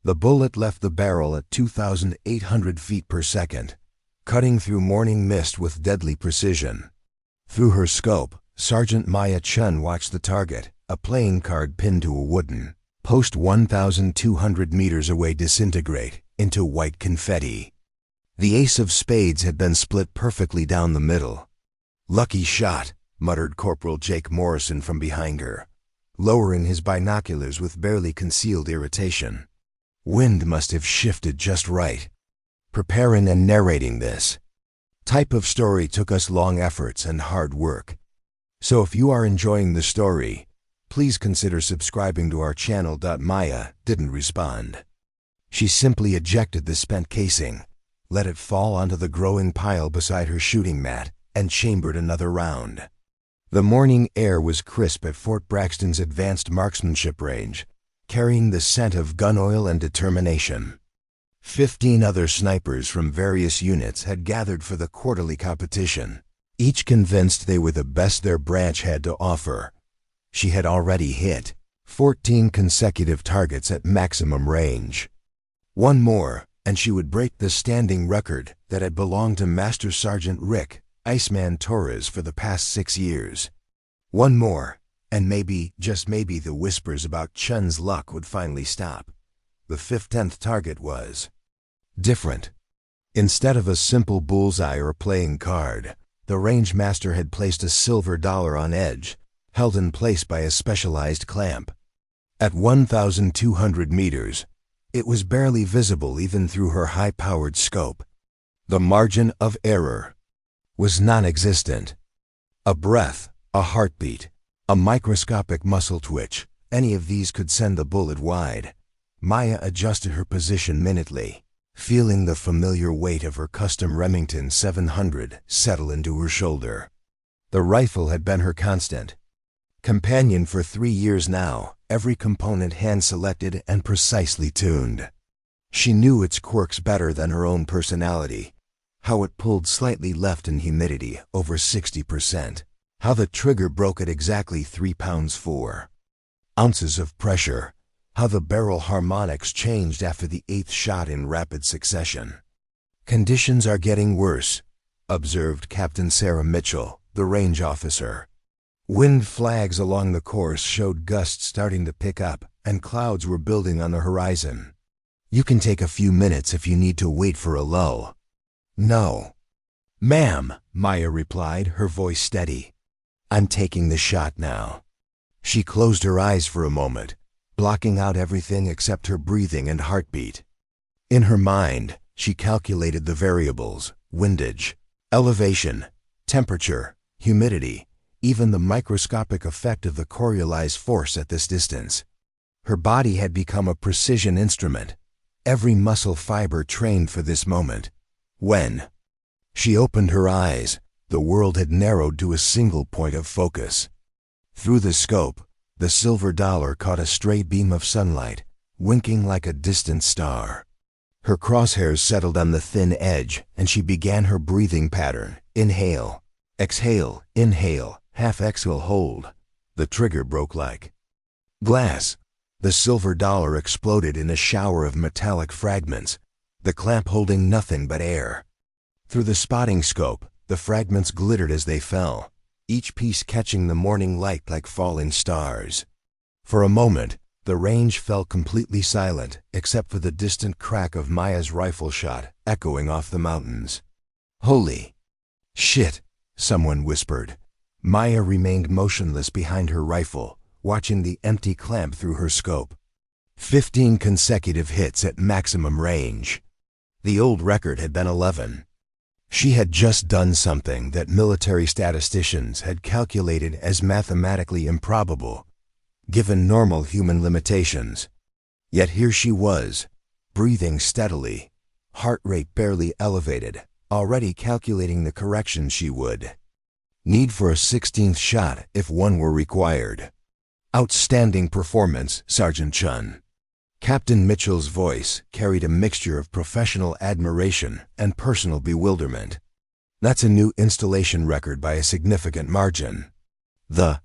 The bullet left the barrel at 2,800 feet per second, cutting through morning mist with deadly precision. Through her scope, Sergeant Maya Chen watched the target, a playing card pinned to a wooden post 1,200 meters away, disintegrate into white confetti. The ace of spades had been split perfectly down the middle. "Lucky shot," muttered Corporal Jake Morrison from behind her, lowering his binoculars with barely concealed irritation. "Wind must have shifted just right." Preparing and narrating this type of story took us long efforts and hard work. So if you are enjoying the story, please consider subscribing to our channel. Maya didn't respond. She simply ejected the spent casing, let it fall onto the growing pile beside her shooting mat, and chambered another round. The morning air was crisp at Fort Braxton's advanced marksmanship range, carrying the scent of gun oil and determination. 15 other snipers from various units had gathered for the quarterly competition, each convinced they were the best their branch had to offer. She had already hit 14 consecutive targets at maximum range. One more, and she would break the standing record that had belonged to Master Sergeant Rick "Iceman" Torres for the past 6 years. One more, and maybe, just maybe, the whispers about Chen's luck would finally stop. The 15th target was different. Instead of a simple bullseye or playing card, the range master had placed a silver dollar on edge, held in place by a specialized clamp. At 1,200 meters, it was barely visible even through her high-powered scope. The margin of error was non-existent. A breath, a heartbeat, a microscopic muscle twitch, any of these could send the bullet wide. Maya adjusted her position minutely, feeling the familiar weight of her custom Remington 700 settle into her shoulder. The rifle had been her constant companion for 3 years now, every component hand-selected and precisely tuned. She knew its quirks better than her own personality, how it pulled slightly left in humidity over 60%, how the trigger broke at exactly 3 pounds 4 ounces of pressure, how the barrel harmonics changed after the 8th shot in rapid succession. "Conditions are getting worse," observed Captain Sarah Mitchell, the range officer. Wind flags along the course showed gusts starting to pick up, and clouds were building on the horizon. "You can take a few minutes if you need to wait for a lull." "No, ma'am," Maya replied, her voice steady. "I'm taking the shot now." She closed her eyes for a moment, blocking out everything except her breathing and heartbeat. In her mind, she calculated the variables: windage, elevation, temperature, humidity, even the microscopic effect of the Coriolis force at this distance. Her body had become a precision instrument, every muscle fiber trained for this moment. When she opened her eyes, the world had narrowed to a single point of focus. Through the scope, the silver dollar caught a stray beam of sunlight, winking like a distant star. Her crosshairs settled on the thin edge, and she began her breathing pattern: inhale, exhale, inhale, half exhale, hold. The trigger broke like glass. The silver dollar exploded in a shower of metallic fragments, the clamp holding nothing but air. Through the spotting scope, the fragments glittered as they fell, each piece catching the morning light like falling stars. For a moment, the range fell completely silent, except for the distant crack of Maya's rifle shot echoing off the mountains. "Holy shit," someone whispered. Maya remained motionless behind her rifle, watching the empty clamp through her scope. 15 consecutive hits at maximum range. The old record had been 11. She had just done something that military statisticians had calculated as mathematically improbable, given normal human limitations. Yet here she was, breathing steadily, heart rate barely elevated, already calculating the correction she would need for a 16th shot if one were required. "Outstanding performance, Sergeant Chen." Captain Mitchell's voice carried a mixture of professional admiration and personal bewilderment. "That's a new installation record by a significant margin." The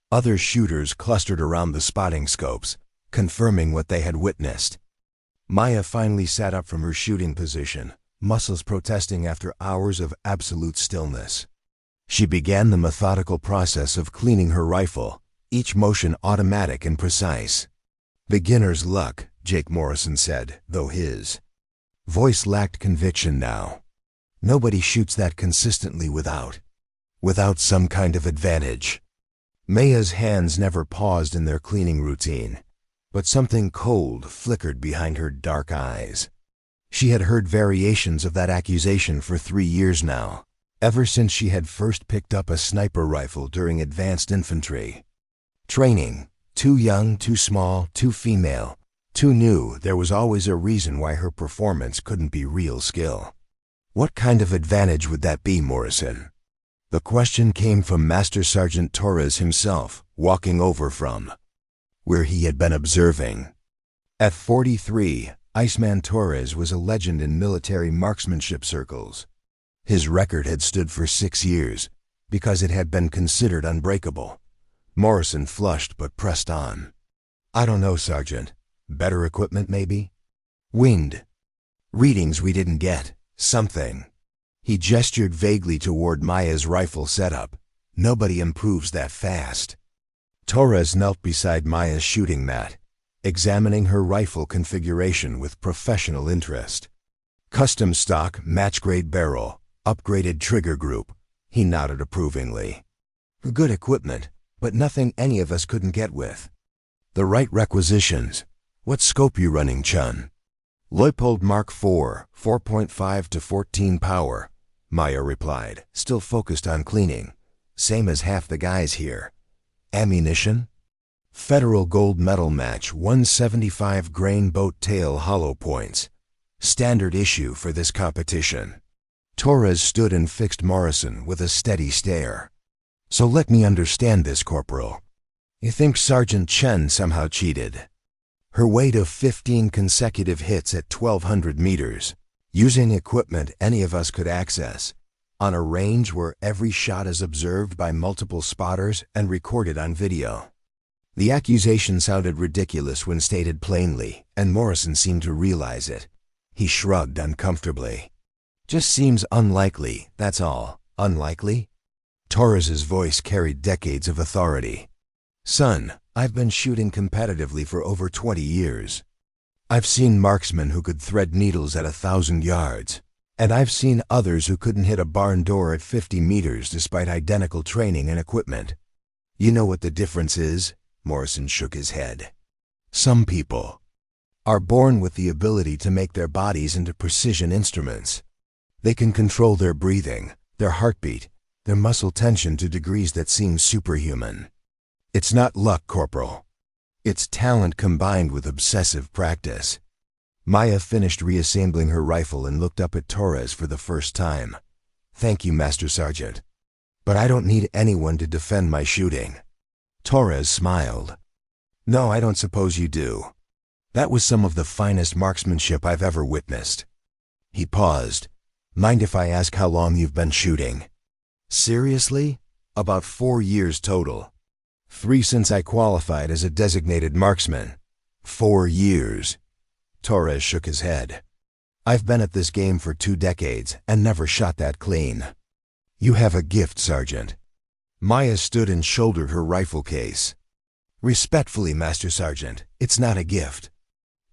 other shooters clustered around the spotting scopes, confirming what they had witnessed. Maya finally sat up from her shooting position, muscles protesting after hours of absolute stillness. She began the methodical process of cleaning her rifle, each motion automatic and precise. "Beginner's luck," Jake Morrison said, though his voice lacked conviction now. "Nobody shoots that consistently without some kind of advantage." Maya's hands never paused in their cleaning routine, but something cold flickered behind her dark eyes. She had heard variations of that accusation for 3 years now, ever since she had first picked up a sniper rifle during advanced infantry training. Too young, too small, too female, too new, there was always a reason why her performance couldn't be real skill. What kind of advantage would that be, Morrison? The question came from Master Sergeant Torres himself, walking over from where he had been observing. At 43, Iceman Torres was a legend in military marksmanship circles. His record had stood for 6 years, because it had been considered unbreakable. Morrison flushed but pressed on. "I don't know, Sergeant. Better equipment, maybe? Wind. Readings we didn't get. Something." He gestured vaguely toward Maya's rifle setup. "Nobody improves that fast." Torres knelt beside Maya's shooting mat, examining her rifle configuration with professional interest. "Custom stock, match-grade barrel, upgraded trigger group." He nodded approvingly. "Good equipment, but nothing any of us couldn't get with the right requisitions. What scope you running, Chun?" "Leupold Mark IV, 4.5 to 14 power," Maya replied, still focused on cleaning. "Same as half the guys here." "Ammunition?" "Federal gold medal match, 175 grain boat tail hollow points. Standard issue for this competition." Torres stood and fixed Morrison with a steady stare. "So let me understand this, Corporal. You think Sergeant Chen somehow cheated? Her weight of 15 consecutive hits at 1,200 meters, using equipment any of us could access, on a range where every shot is observed by multiple spotters and recorded on video." The accusation sounded ridiculous when stated plainly, and Morrison seemed to realize it. He shrugged uncomfortably. "Just seems unlikely, that's all." "Unlikely?" Torres's voice carried decades of authority. "Son, I've been shooting competitively for over 20 years. I've seen marksmen who could thread needles at 1,000 yards, and I've seen others who couldn't hit a barn door at 50 meters despite identical training and equipment. You know what the difference is?" Morrison shook his head. "Some people are born with the ability to make their bodies into precision instruments. They can control their breathing, their heartbeat, their muscle tension to degrees that seem superhuman. It's not luck, Corporal. It's talent combined with obsessive practice." Maya finished reassembling her rifle and looked up at Torres for the first time. "Thank you, Master Sergeant. But I don't need anyone to defend my shooting." Torres smiled. "No, I don't suppose you do. That was some of the finest marksmanship I've ever witnessed." He paused. "Mind if I ask how long you've been shooting?" "Seriously? About 4 years total. 3 since I qualified as a designated marksman." 4 years. Torres shook his head. "I've been at this game for 2 decades and never shot that clean." "You have a gift, Sergeant." Maya stood and shouldered her rifle case. "Respectfully, Master Sergeant, it's not a gift.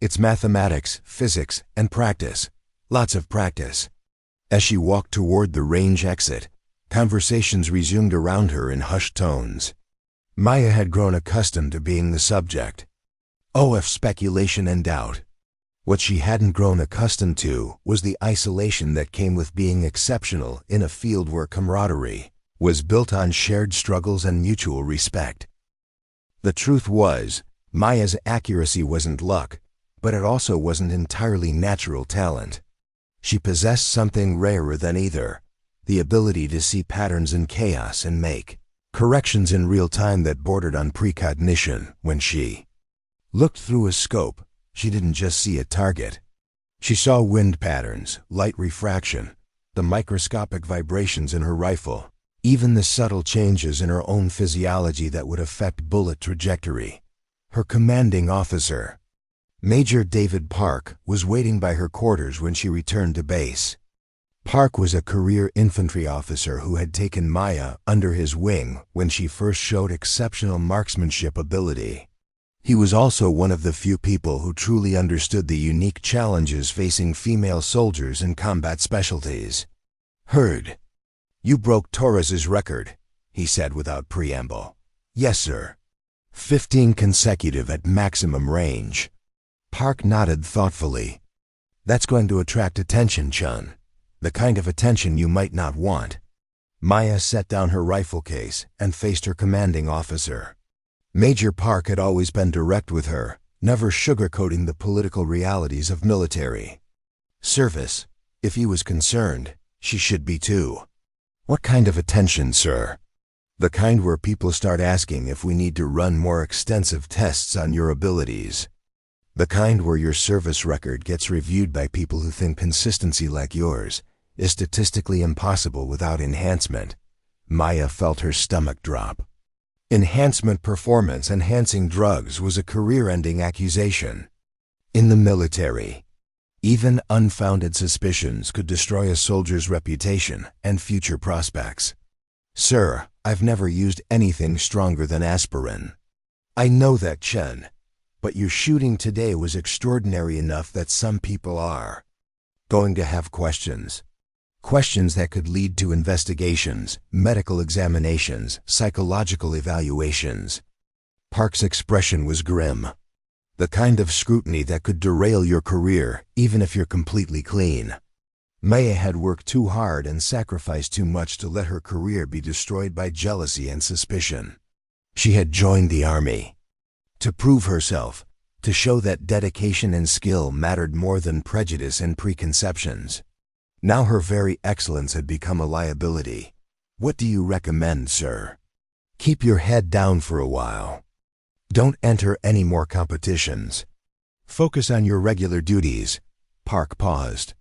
It's mathematics, physics, and practice. Lots of practice." As she walked toward the range exit, conversations resumed around her in hushed tones. Maya had grown accustomed to being the subject of speculation and doubt. What she hadn't grown accustomed to was the isolation that came with being exceptional in a field where camaraderie was built on shared struggles and mutual respect. The truth was, Maya's accuracy wasn't luck, but it also wasn't entirely natural talent. She possessed something rarer than either, the ability to see patterns in chaos and make corrections in real time that bordered on precognition. When she looked through a scope, she didn't just see a target. She saw wind patterns, light refraction, the microscopic vibrations in her rifle, even the subtle changes in her own physiology that would affect bullet trajectory. Her commanding officer, Major David Park was waiting by her quarters when she returned to base. Park was a career infantry officer who had taken Maya under his wing when she first showed exceptional marksmanship ability. He was also one of the few people who truly understood the unique challenges facing female soldiers in combat specialties. "Heard. You broke Torres's record," he said without preamble. "Yes, sir. 15 consecutive at maximum range." Park nodded thoughtfully. "That's going to attract attention, Chun. The kind of attention you might not want." Maya set down her rifle case and faced her commanding officer. Major Park had always been direct with her, never sugarcoating the political realities of military service. If he was concerned, she should be too. "What kind of attention, sir?" "The kind where people start asking if we need to run more extensive tests on your abilities. The kind where your service record gets reviewed by people who think consistency like yours is statistically impossible without enhancement." Maya felt her stomach drop. Enhancement performance-enhancing drugs was a career-ending accusation. In the military, even unfounded suspicions could destroy a soldier's reputation and future prospects. "Sir, I've never used anything stronger than aspirin." "I know that, Chen, but your shooting today was extraordinary enough that some people are going to have questions. Questions that could lead to investigations, medical examinations, psychological evaluations." Park's expression was grim. "The kind of scrutiny that could derail your career, even if you're completely clean." Maya had worked too hard and sacrificed too much to let her career be destroyed by jealousy and suspicion. She had joined the army to prove herself, to show that dedication and skill mattered more than prejudice and preconceptions. Now her very excellence had become a liability. "What do you recommend, sir?" "Keep your head down for a while. Don't enter any more competitions. Focus on your regular duties." Park paused.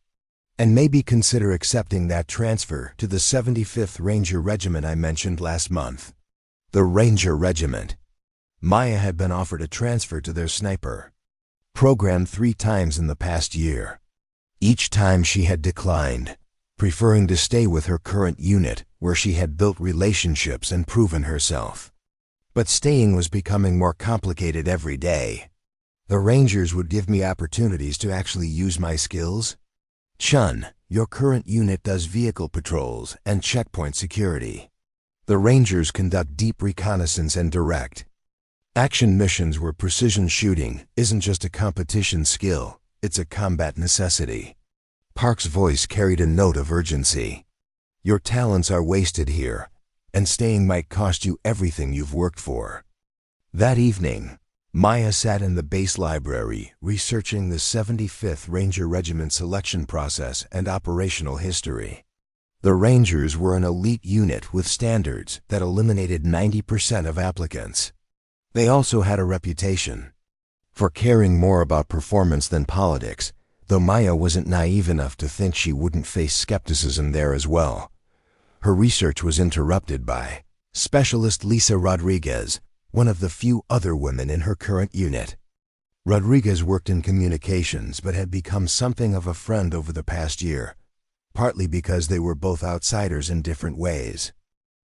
"And maybe consider accepting that transfer to the 75th Ranger Regiment I mentioned last month." The Ranger Regiment. Maya had been offered a transfer to their sniper program 3 times in the past year. Each time she had declined, preferring to stay with her current unit where she had built relationships and proven herself. But staying was becoming more complicated every day. "The Rangers would give me opportunities to actually use my skills?" "Chun, your current unit does vehicle patrols and checkpoint security. The Rangers conduct deep reconnaissance and direct action missions where precision shooting isn't just a competition skill, it's a combat necessity." Park's voice carried a note of urgency. "Your talents are wasted here, and staying might cost you everything you've worked for." That evening, Maya sat in the base library researching the 75th Ranger Regiment selection process and operational history. The Rangers were an elite unit with standards that eliminated 90% of applicants. They also had a reputation for caring more about performance than politics, though Maya wasn't naive enough to think she wouldn't face skepticism there as well. Her research was interrupted by Specialist Lisa Rodriguez, one of the few other women in her current unit. Rodriguez worked in communications but had become something of a friend over the past year, partly because they were both outsiders in different ways.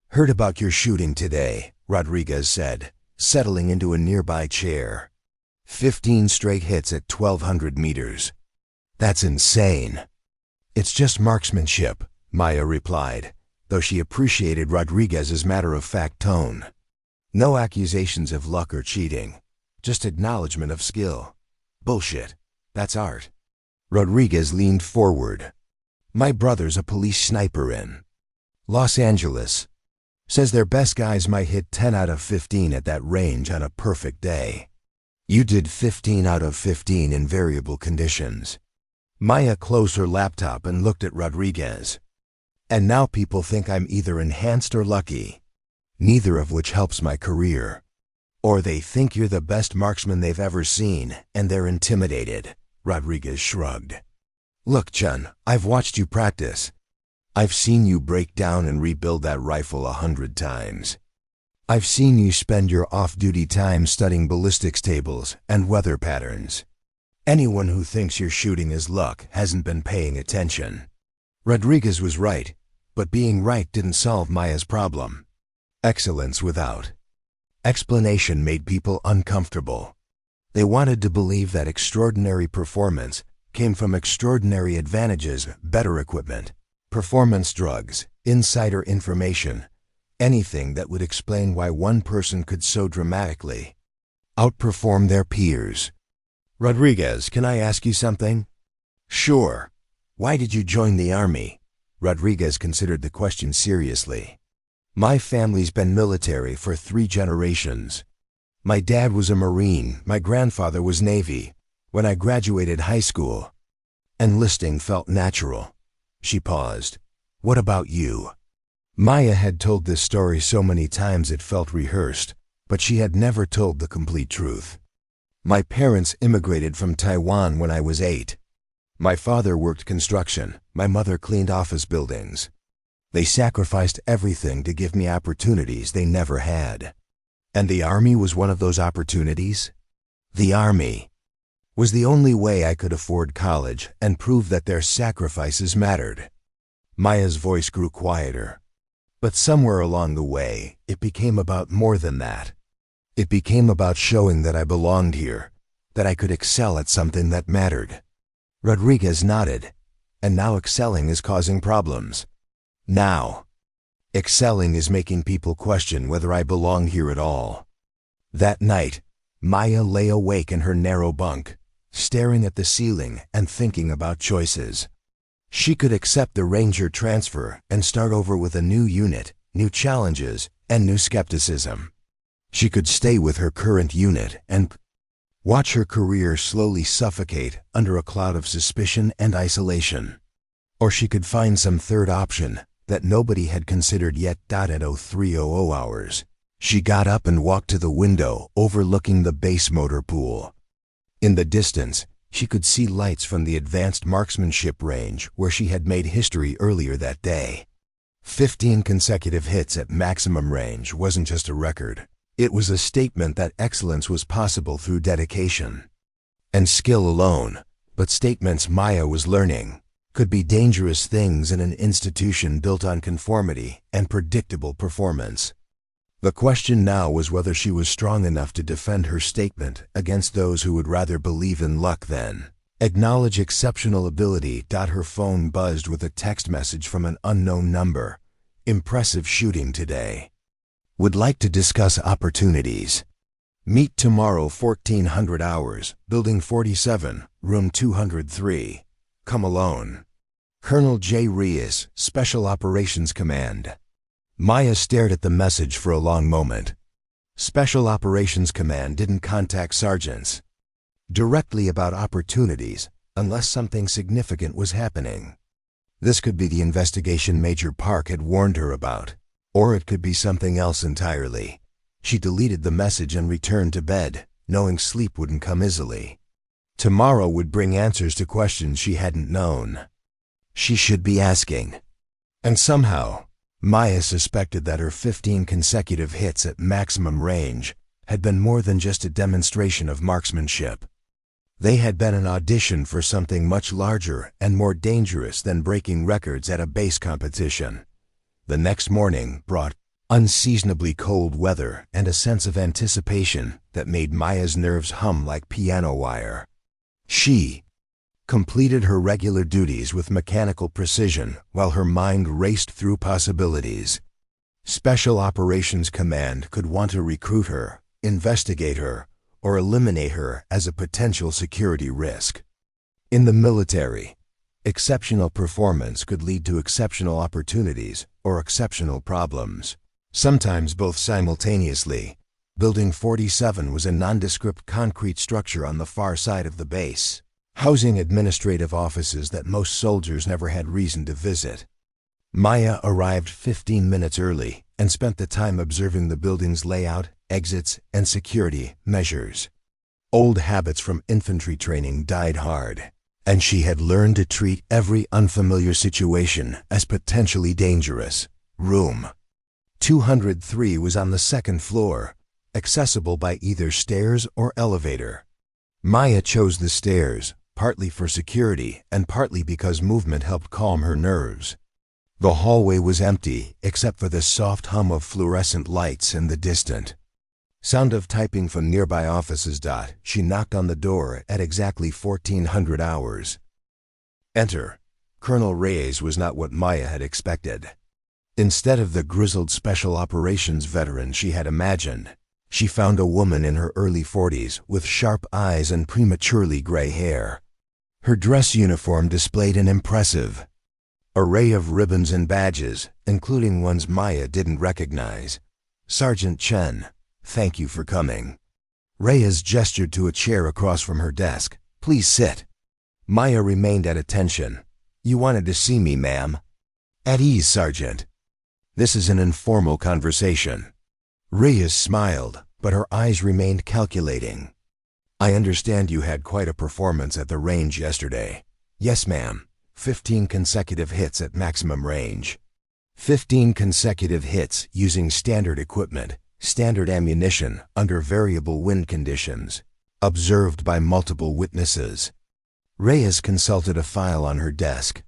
"Heard about your shooting today," Rodriguez said, settling into a nearby chair. 15 straight hits at 1,200 meters. "That's insane." "It's just marksmanship," Maya replied, though she appreciated Rodriguez's matter-of-fact tone. "No accusations of luck or cheating, just acknowledgement of skill." "Bullshit. That's art." Rodriguez leaned forward. "My brother's a police sniper in Los Angeles. Says their best guys might hit 10 out of 15 at that range on a perfect day. You did 15 out of 15 in variable conditions." Maya closed her laptop and looked at Rodriguez. "And now people think I'm either enhanced or lucky, neither of which helps my career. Or they think you're the best marksman they've ever seen, and they're intimidated." Rodriguez shrugged. "Look, Chun, I've watched you practice. I've seen you break down and rebuild that rifle 100 times. I've seen you spend your off-duty time studying ballistics tables and weather patterns. Anyone who thinks you're shooting his luck hasn't been paying attention. Rodriguez was right, but being right didn't solve Maya's problem. Excellence without explanation made people uncomfortable. They wanted to believe that extraordinary performance came from extraordinary advantages, better equipment, performance drugs, insider information, anything that would explain why one person could so dramatically outperform their peers. Rodriguez, can I ask you something? Sure. Why did you join the army? Rodriguez considered the question seriously. My family's been military for 3 generations. My dad was a Marine, my grandfather was Navy. When I graduated high school, enlisting felt natural. She paused. What about you? Maya had told this story so many times it felt rehearsed, but she had never told the complete truth. My parents immigrated from Taiwan when I was 8. My father worked construction, my mother cleaned office buildings. They sacrificed everything to give me opportunities they never had. And the army was one of those opportunities? The army was the only way I could afford college and prove that their sacrifices mattered. Maya's voice grew quieter. But somewhere along the way, it became about more than that. It became about showing that I belonged here, that I could excel at something that mattered. Rodriguez nodded. And now excelling is causing problems. Now, excelling is making people question whether I belong here at all. That night, Maya lay awake in her narrow bunk, staring at the ceiling and thinking about choices. She could accept the Ranger transfer and start over with a new unit, new challenges, and new skepticism. She could stay with her current unit and watch her career slowly suffocate under a cloud of suspicion and isolation. Or she could find some third option that nobody had considered yet. At 0300 hours, she got up and walked to the window overlooking the base motor pool. In the distance, she could see lights from the advanced marksmanship range where she had made history earlier that day. 15 consecutive hits at maximum range wasn't just a record. It was a statement that excellence was possible through dedication and skill alone, but statements Maya was learning could be dangerous things in an institution built on conformity and predictable performance. The question now was whether she was strong enough to defend her statement against those who would rather believe in luck than acknowledge exceptional ability. Her phone buzzed with a text message from an unknown number. Impressive shooting today. Would like to discuss opportunities. Meet tomorrow 1400 hours, Building 47, Room 203. Come alone. Colonel J. Reyes, Special Operations Command. Maya stared at the message for a long moment. Special Operations Command didn't contact sergeants directly about opportunities unless something significant was happening. This could be the investigation Major Park had warned her about. Or it could be something else entirely. She deleted the message and returned to bed, knowing sleep wouldn't come easily. Tomorrow would bring answers to questions she hadn't known. She should be asking. And somehow, Maya suspected that her 15 consecutive hits at maximum range had been more than just a demonstration of marksmanship. They had been an audition for something much larger and more dangerous than breaking records at a base competition. The next morning brought unseasonably cold weather and a sense of anticipation that made Maya's nerves hum like piano wire. She completed her regular duties with mechanical precision while her mind raced through possibilities. Special Operations Command could want to recruit her, investigate her, or eliminate her as a potential security risk. In the military, exceptional performance could lead to exceptional opportunities or exceptional problems, sometimes both simultaneously. Building 47 was a nondescript concrete structure on the far side of the base, housing administrative offices that most soldiers never had reason to visit. Maya arrived 15 minutes early and spent the time observing the building's layout, exits, and security measures. Old habits from infantry training died hard, and she had learned to treat every unfamiliar situation as potentially dangerous. Room 203 was on the second floor, accessible by either stairs or elevator. Maya chose the stairs, partly for security and partly because movement helped calm her nerves. The hallway was empty, except for the soft hum of fluorescent lights and the distant sound of typing from nearby offices. She knocked on the door at exactly 1400 hours. Enter. Colonel Reyes was not what Maya had expected. Instead of the grizzled special operations veteran she had imagined, she found a woman in her early 40s with sharp eyes and prematurely gray hair. Her dress uniform displayed an impressive array of ribbons and badges, including ones Maya didn't recognize. Sergeant Chen, thank you for coming. Reyes gestured to a chair across from her desk. Please sit. Maya remained at attention. You wanted to see me, ma'am? At ease, Sergeant. This is an informal conversation. Reyes smiled, but her eyes remained calculating. I understand you had quite a performance at the range yesterday. Yes, ma'am. 15 consecutive hits at maximum range. 15 consecutive hits using standard equipment, standard ammunition under variable wind conditions, observed by multiple witnesses. Reyes consulted a file on her desk.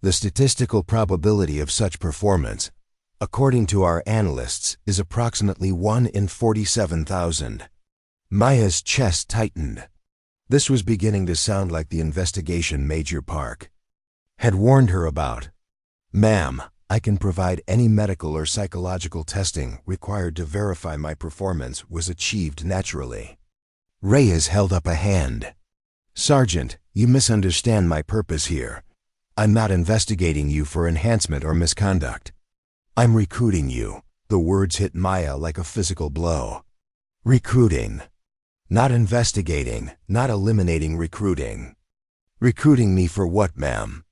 The statistical probability of such performance, according to our analysts, is approximately 1 in 47,000. Maya's chest tightened. This was beginning to sound like the investigation Major Park had warned her about. Ma'am, I can provide any medical or psychological testing required to verify my performance was achieved naturally. Reyes held up a hand. Sergeant, you misunderstand my purpose here. I'm not investigating you for enhancement or misconduct. I'm recruiting you. The words hit Maya like a physical blow. Recruiting. Not investigating, not eliminating recruiting. Recruiting me for what, ma'am?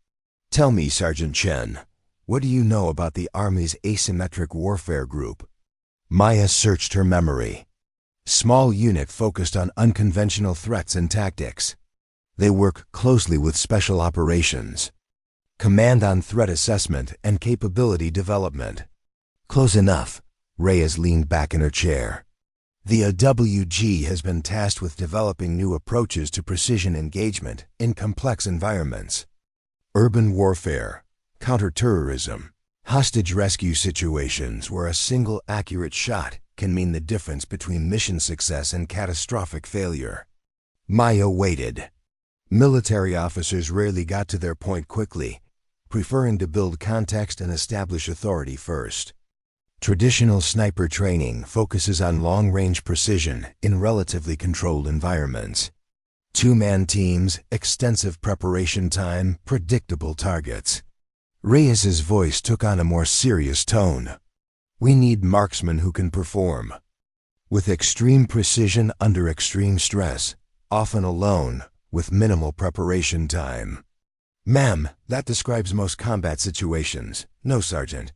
Tell me, Sergeant Chen, what do you know about the Army's asymmetric warfare group? Maya searched her memory. Small unit focused on unconventional threats and tactics. They work closely with special operations. Command on threat assessment and capability development. Close enough. Reyes leaned back in her chair. The AWG has been tasked with developing new approaches to precision engagement in complex environments. Urban warfare, counterterrorism, hostage rescue situations where a single accurate shot can mean the difference between mission success and catastrophic failure. Maya waited. Military officers rarely got to their point quickly, preferring to build context and establish authority first. Traditional sniper training focuses on long-range precision in relatively controlled environments. Two-man teams, extensive preparation time, predictable targets. Reyes's voice took on a more serious tone. We need marksmen who can perform with extreme precision under extreme stress, often alone, with minimal preparation time. Ma'am, that describes most combat situations. No, Sergeant.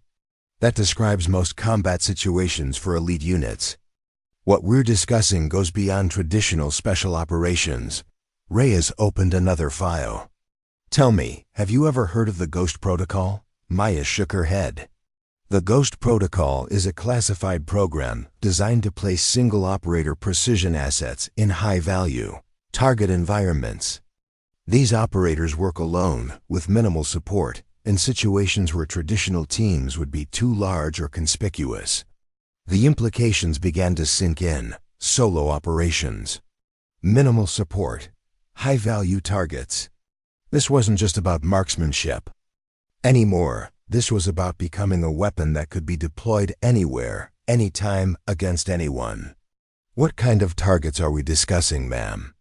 That describes most combat situations for elite units. What we're discussing goes beyond traditional special operations. Reyes opened another file. Tell me, have you ever heard of the Ghost Protocol? Maya shook her head. The Ghost Protocol is a classified program designed to place single-operator precision assets in high-value target environments. These operators work alone, with minimal support, in situations where traditional teams would be too large or conspicuous. The implications began to sink in. Solo operations. Minimal support. High-value targets. This wasn't just about marksmanship anymore. This was about becoming a weapon that could be deployed anywhere, anytime, against anyone. What kind of targets are we discussing, ma'am?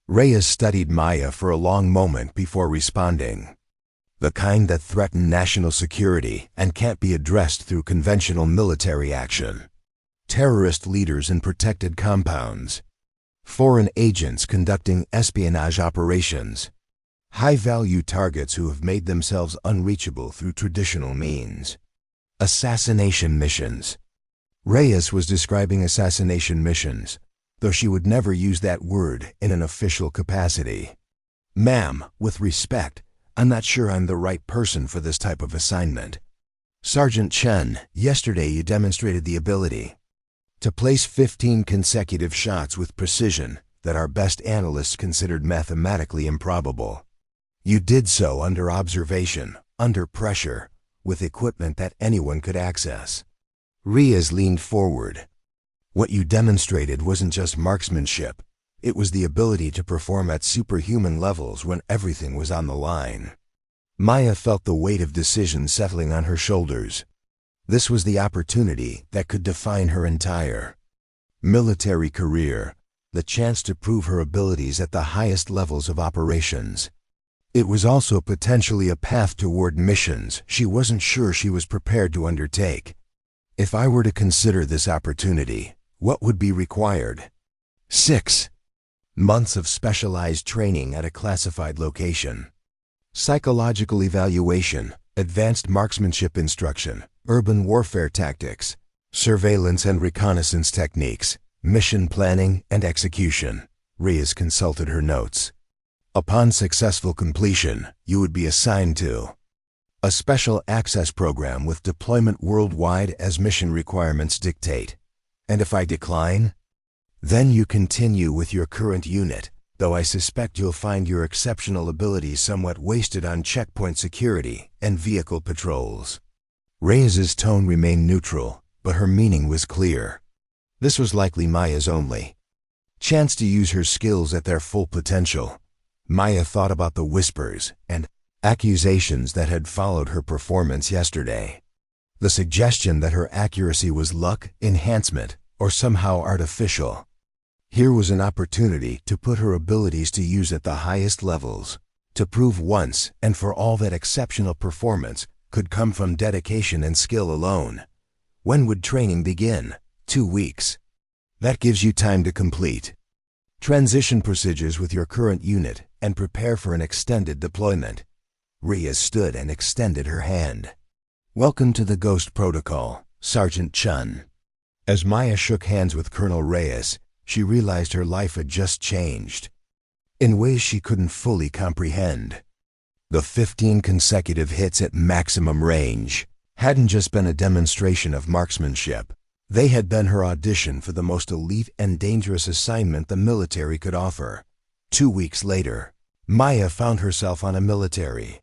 Reyes studied Maya for a long moment before responding. The kind that threaten national security and can't be addressed through conventional military action. Terrorist leaders in protected compounds. Foreign agents conducting espionage operations. High-value targets who have made themselves unreachable through traditional means. Assassination missions. Reyes was describing assassination missions, though she would never use that word in an official capacity. Ma'am, with respect, I'm not sure I'm the right person for this type of assignment. Sergeant Chen, yesterday you demonstrated the ability to place 15 consecutive shots with precision that our best analysts considered mathematically improbable. You did so under observation, under pressure, with equipment that anyone could access. Reyes leaned forward. What you demonstrated wasn't just marksmanship, it was the ability to perform at superhuman levels when everything was on the line. Maya felt the weight of decision settling on her shoulders. This was the opportunity that could define her entire military career, the chance to prove her abilities at the highest levels of operations. It was also potentially a path toward missions she wasn't sure she was prepared to undertake. If I were to consider this opportunity, what would be required? 6 months of specialized training at a classified location. Psychological evaluation, advanced marksmanship instruction, urban warfare tactics, surveillance and reconnaissance techniques, mission planning and execution. Reyes consulted her notes. Upon successful completion, you would be assigned to a special access program with deployment worldwide as mission requirements dictate. And if I decline? Then you continue with your current unit, though I suspect you'll find your exceptional abilities somewhat wasted on checkpoint security and vehicle patrols. Reyes's tone remained neutral, but her meaning was clear. This was likely Maya's only chance to use her skills at their full potential. Maya thought about the whispers and accusations that had followed her performance yesterday. The suggestion that her accuracy was luck, enhancement, or somehow artificial. Here was an opportunity to put her abilities to use at the highest levels, to prove once and for all that exceptional performance could come from dedication and skill alone. When would training begin? 2 weeks. That gives you time to complete transition procedures with your current unit and prepare for an extended deployment. Reyes stood and extended her hand. Welcome to the Ghost Protocol, Sergeant Chen. As Maya shook hands with Colonel Reyes, she realized her life had just changed in ways she couldn't fully comprehend. The 15 consecutive hits at maximum range hadn't just been a demonstration of marksmanship. They had been her audition for the most elite and dangerous assignment the military could offer. 2 weeks later, Maya found herself on a military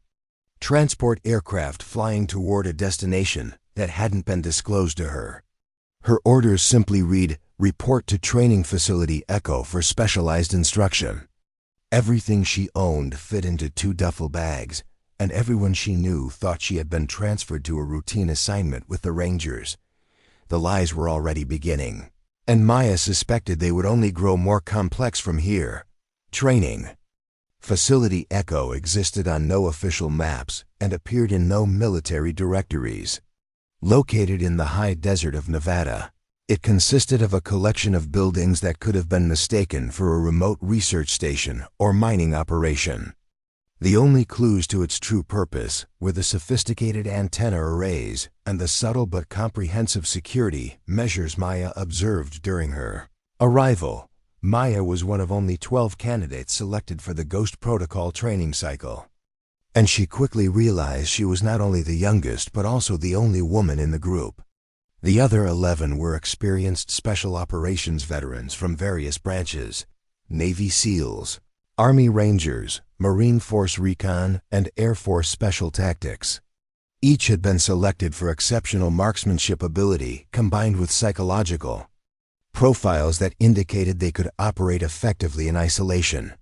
transport aircraft flying toward a destination that hadn't been disclosed to her. Her orders simply read, "Report to Training Facility Echo for specialized instruction." Everything she owned fit into 2 duffel bags, and everyone she knew thought she had been transferred to a routine assignment with the Rangers. The lies were already beginning, and Maya suspected they would only grow more complex from here. Training Facility Echo existed on no official maps and appeared in no military directories. Located in the high desert of Nevada, it consisted of a collection of buildings that could have been mistaken for a remote research station or mining operation. The only clues to its true purpose were the sophisticated antenna arrays and the subtle but comprehensive security measures Maya observed during her arrival. Maya was one of only 12 candidates selected for the Ghost Protocol training cycle. And she quickly realized she was not only the youngest but also the only woman in the group. The other 11 were experienced special operations veterans from various branches: Navy SEALs, Army Rangers, Marine Force Recon, and Air Force Special Tactics. Each had been selected for exceptional marksmanship ability combined with psychological profiles that indicated they could operate effectively in isolation.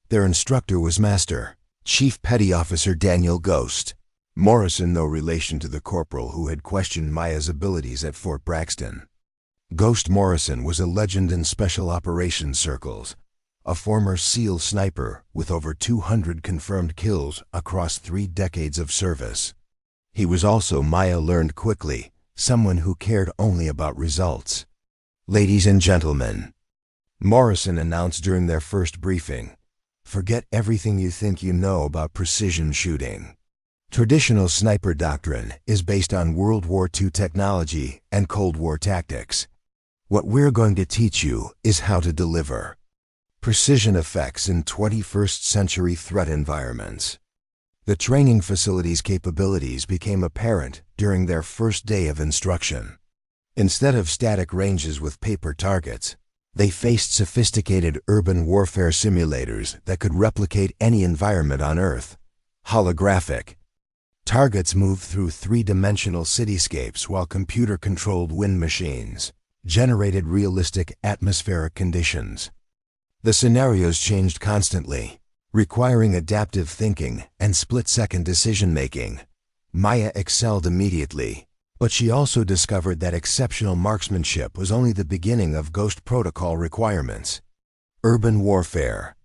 Their instructor was Master Chief Petty Officer Daniel Ghost Morrison, no relation to the corporal who had questioned Maya's abilities at Fort Braxton. Ghost Morrison was a legend in special operations circles, a former SEAL sniper with over 200 confirmed kills across 3 decades of service. He was also, Maya learned quickly, someone who cared only about results. "Ladies and gentlemen," Morrison announced during their first briefing, "forget everything you think you know about precision shooting. Traditional sniper doctrine is based on World War II technology and Cold War tactics. What we're going to teach you is how to deliver precision effects in 21st century threat environments." The training facility's capabilities became apparent during their first day of instruction. Instead of static ranges with paper targets, They faced sophisticated urban warfare simulators that could replicate any environment on Earth. Holographic. Targets moved through three-dimensional cityscapes while computer-controlled wind machines generated realistic atmospheric conditions. The scenarios changed constantly, requiring adaptive thinking and split-second decision-making. Maya excelled immediately, but she also discovered that exceptional marksmanship was only the beginning of Ghost Protocol requirements. Urban warfare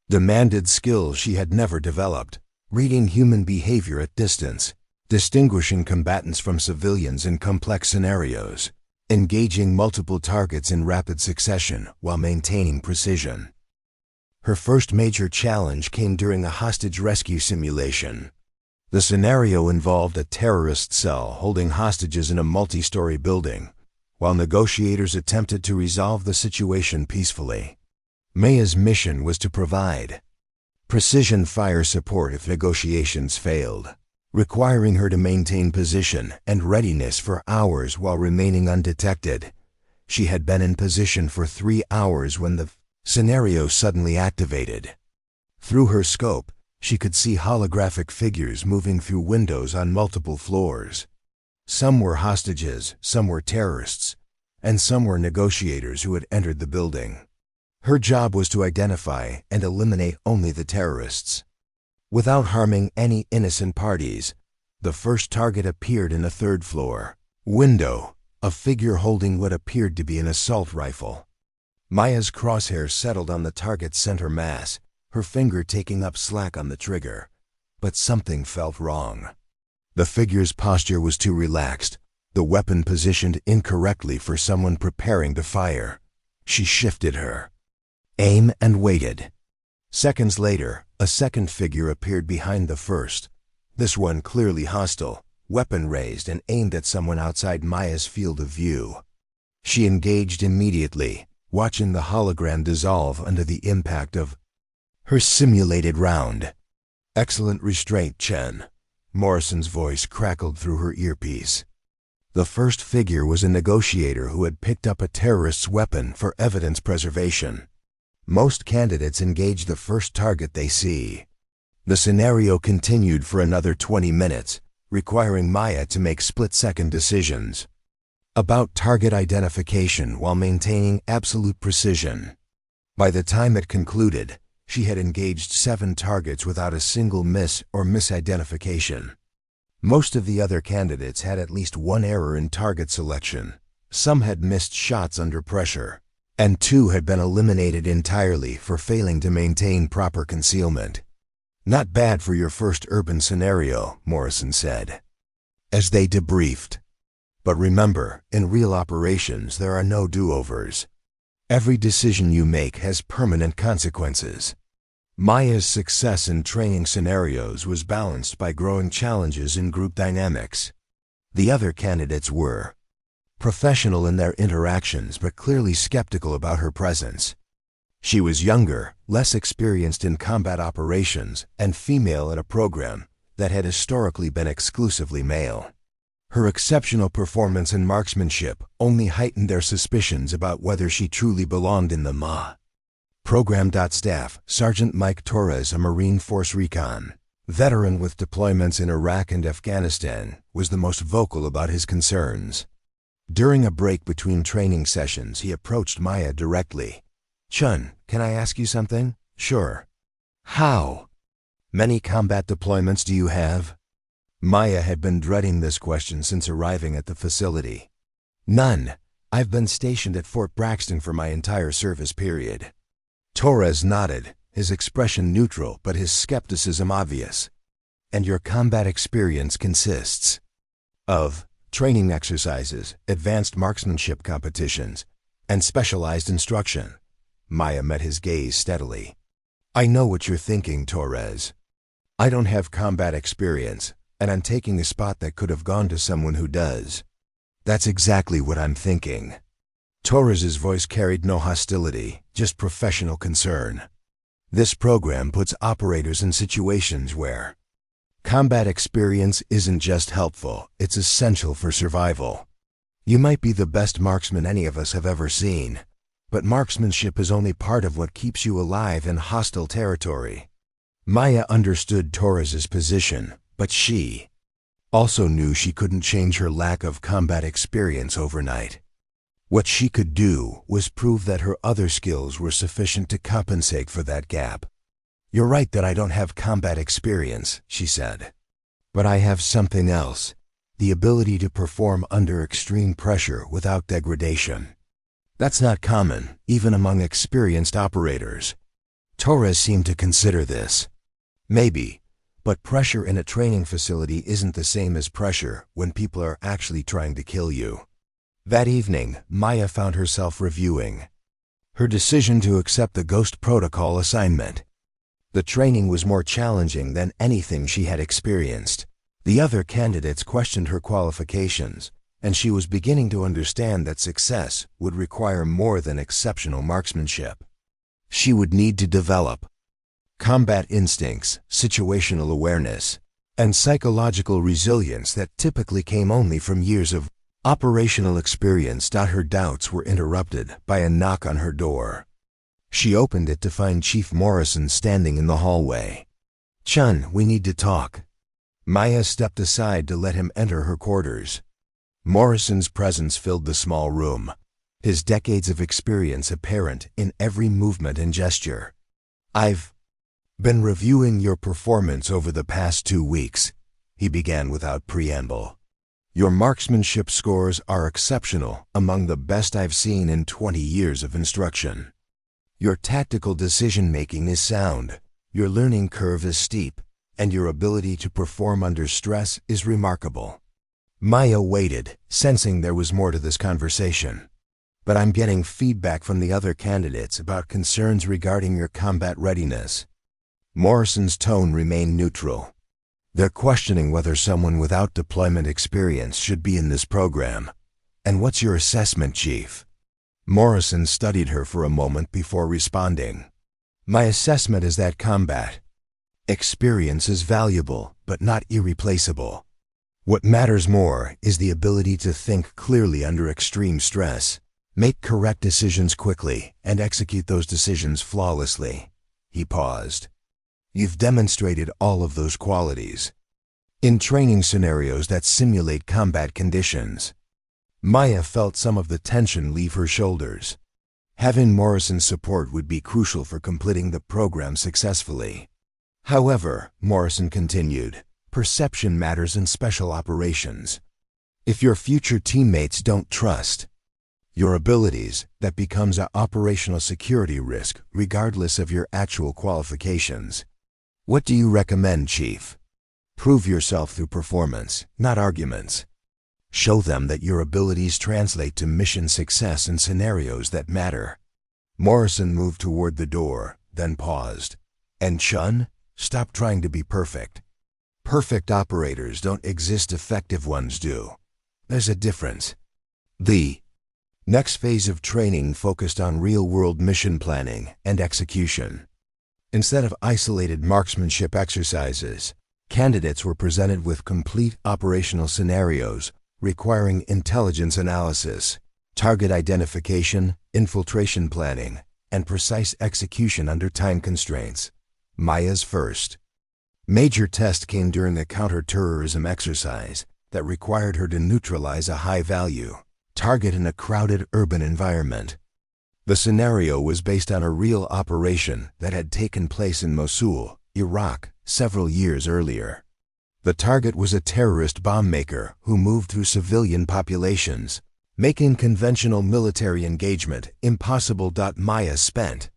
demanded skills she had never developed, reading human behavior at distance, distinguishing combatants from civilians in complex scenarios, engaging multiple targets in rapid succession while maintaining precision. Her first major challenge came during a hostage rescue simulation. The scenario involved a terrorist cell holding hostages in a multi-story building, while negotiators attempted to resolve the situation peacefully. Maya's mission was to provide precision fire support if negotiations failed, requiring her to maintain position and readiness for hours while remaining undetected. She had been in position for 3 hours when the scenario suddenly activated. Through her scope, she could see holographic figures moving through windows on multiple floors. Some were hostages, some were terrorists, and some were negotiators who had entered the building. Her job was to identify and eliminate only the terrorists. Without harming any innocent parties, the first target appeared in a third-floor window, a figure holding what appeared to be an assault rifle. Maya's crosshairs settled on the target's center mass, her finger taking up slack on the trigger. But something felt wrong. The figure's posture was too relaxed, the weapon positioned incorrectly for someone preparing to fire. She shifted her aim and waited. Seconds later, a second figure appeared behind the first, this one clearly hostile, weapon raised and aimed at someone outside Maya's field of view. She engaged immediately, watching the hologram dissolve under the impact of her simulated round. "Excellent restraint, Chen." Morrison's voice crackled through her earpiece. The first figure was a negotiator who had picked up a terrorist's weapon for evidence preservation. Most candidates engage the first target they see. The scenario continued for another 20 minutes, requiring Maya to make split-second decisions about target identification while maintaining absolute precision. By the time it concluded, she had engaged 7 targets without a single miss or misidentification. Most of the other candidates had at least one error in target selection. Some had missed shots under pressure, and 2 had been eliminated entirely for failing to maintain proper concealment. "Not bad for your first urban scenario," Morrison said, as they debriefed. "But remember, in real operations there are no do-overs. Every decision you make has permanent consequences." Maya's success in training scenarios was balanced by growing challenges in group dynamics. The other candidates were professional in their interactions but clearly skeptical about her presence. She was younger, less experienced in combat operations, and female in a program that had historically been exclusively male. Her exceptional performance in marksmanship only heightened their suspicions about whether she truly belonged in the MA. Program. Staff, Sergeant Mike Torres, a Marine Force Recon veteran with deployments in Iraq and Afghanistan, was the most vocal about his concerns. During a break between training sessions, he approached Maya directly. "Chun, can I ask you something?" "Sure." "How many combat deployments do you have?" Maya had been dreading this question since arriving at the facility. "None. I've been stationed at Fort Braxton for my entire service period." Torres nodded, his expression neutral but his skepticism obvious. "And your combat experience consists of training exercises, advanced marksmanship competitions, and specialized instruction?" Maya met his gaze steadily. "I know what you're thinking, Torres. I don't have combat experience, and I'm taking a spot that could have gone to someone who does." "That's exactly what I'm thinking." Torres's voice carried no hostility, just professional concern. "This program puts operators in situations where combat experience isn't just helpful, it's essential for survival. You might be the best marksman any of us have ever seen, But marksmanship is only part of what keeps you alive in hostile territory. Maya understood Torres's position, but she also knew she couldn't change her lack of combat experience overnight. What she could do was prove that her other skills were sufficient to compensate for that gap. "You're right that I don't have combat experience," she said. "But I have something else, the ability to perform under extreme pressure without degradation. That's not common, even among experienced operators." Torres seemed to consider this. "Maybe, but pressure in a training facility isn't the same as pressure when people are actually trying to kill you." That evening, Maya found herself reviewing her decision to accept the Ghost Protocol assignment. The training was more challenging than anything she had experienced. The other candidates questioned her qualifications, and she was beginning to understand that success would require more than exceptional marksmanship. She would need to develop combat instincts, situational awareness, and psychological resilience that typically came only from years of operational experience. Her doubts were interrupted by a knock on her door. She opened it to find Chief Morrison standing in the hallway. "Chun, we need to talk." Maya stepped aside to let him enter her quarters. Morrison's presence filled the small room, his decades of experience apparent in every movement and gesture. "I've been reviewing your performance over the past 2 weeks," he began without preamble. "Your marksmanship scores are exceptional, among the best I've seen in 20 years of instruction. Your tactical decision-making is sound, your learning curve is steep, and your ability to perform under stress is remarkable." Maya waited, sensing there was more to this conversation. "But I'm getting feedback from the other candidates about concerns regarding your combat readiness." Morrison's tone remained neutral. "They're questioning whether someone without deployment experience should be in this program. And what's your assessment, Chief?" Morrison studied her for a moment before responding. "My assessment is that combat experience is valuable, but not irreplaceable. What matters more is the ability to think clearly under extreme stress, make correct decisions quickly, and execute those decisions flawlessly." He paused. "You've demonstrated all of those qualities in training scenarios that simulate combat conditions." Maya felt some of the tension leave her shoulders. Having Morrison's support would be crucial for completing the program successfully. "However," Morrison continued, "perception matters in special operations. If your future teammates don't trust your abilities, that becomes an operational security risk regardless of your actual qualifications. What do you recommend, Chief? Prove yourself through performance, not arguments. Show them that your abilities translate to mission success in scenarios that matter." Morrison moved toward the door, then paused. "And Chun, stop trying to be perfect. Perfect operators don't exist, effective ones do. There's a difference." The next phase of training focused on real-world mission planning and execution. Instead of isolated marksmanship exercises, candidates were presented with complete operational scenarios requiring intelligence analysis, target identification, infiltration planning, and precise execution under time constraints. Maya's first major test came during the counter-terrorism exercise that required her to neutralize a high-value target in a crowded urban environment. The scenario was based on a real operation that had taken place in Mosul, Iraq, several years earlier. The target was a terrorist bomb maker who moved through civilian populations, making conventional military engagement impossible. Maya spent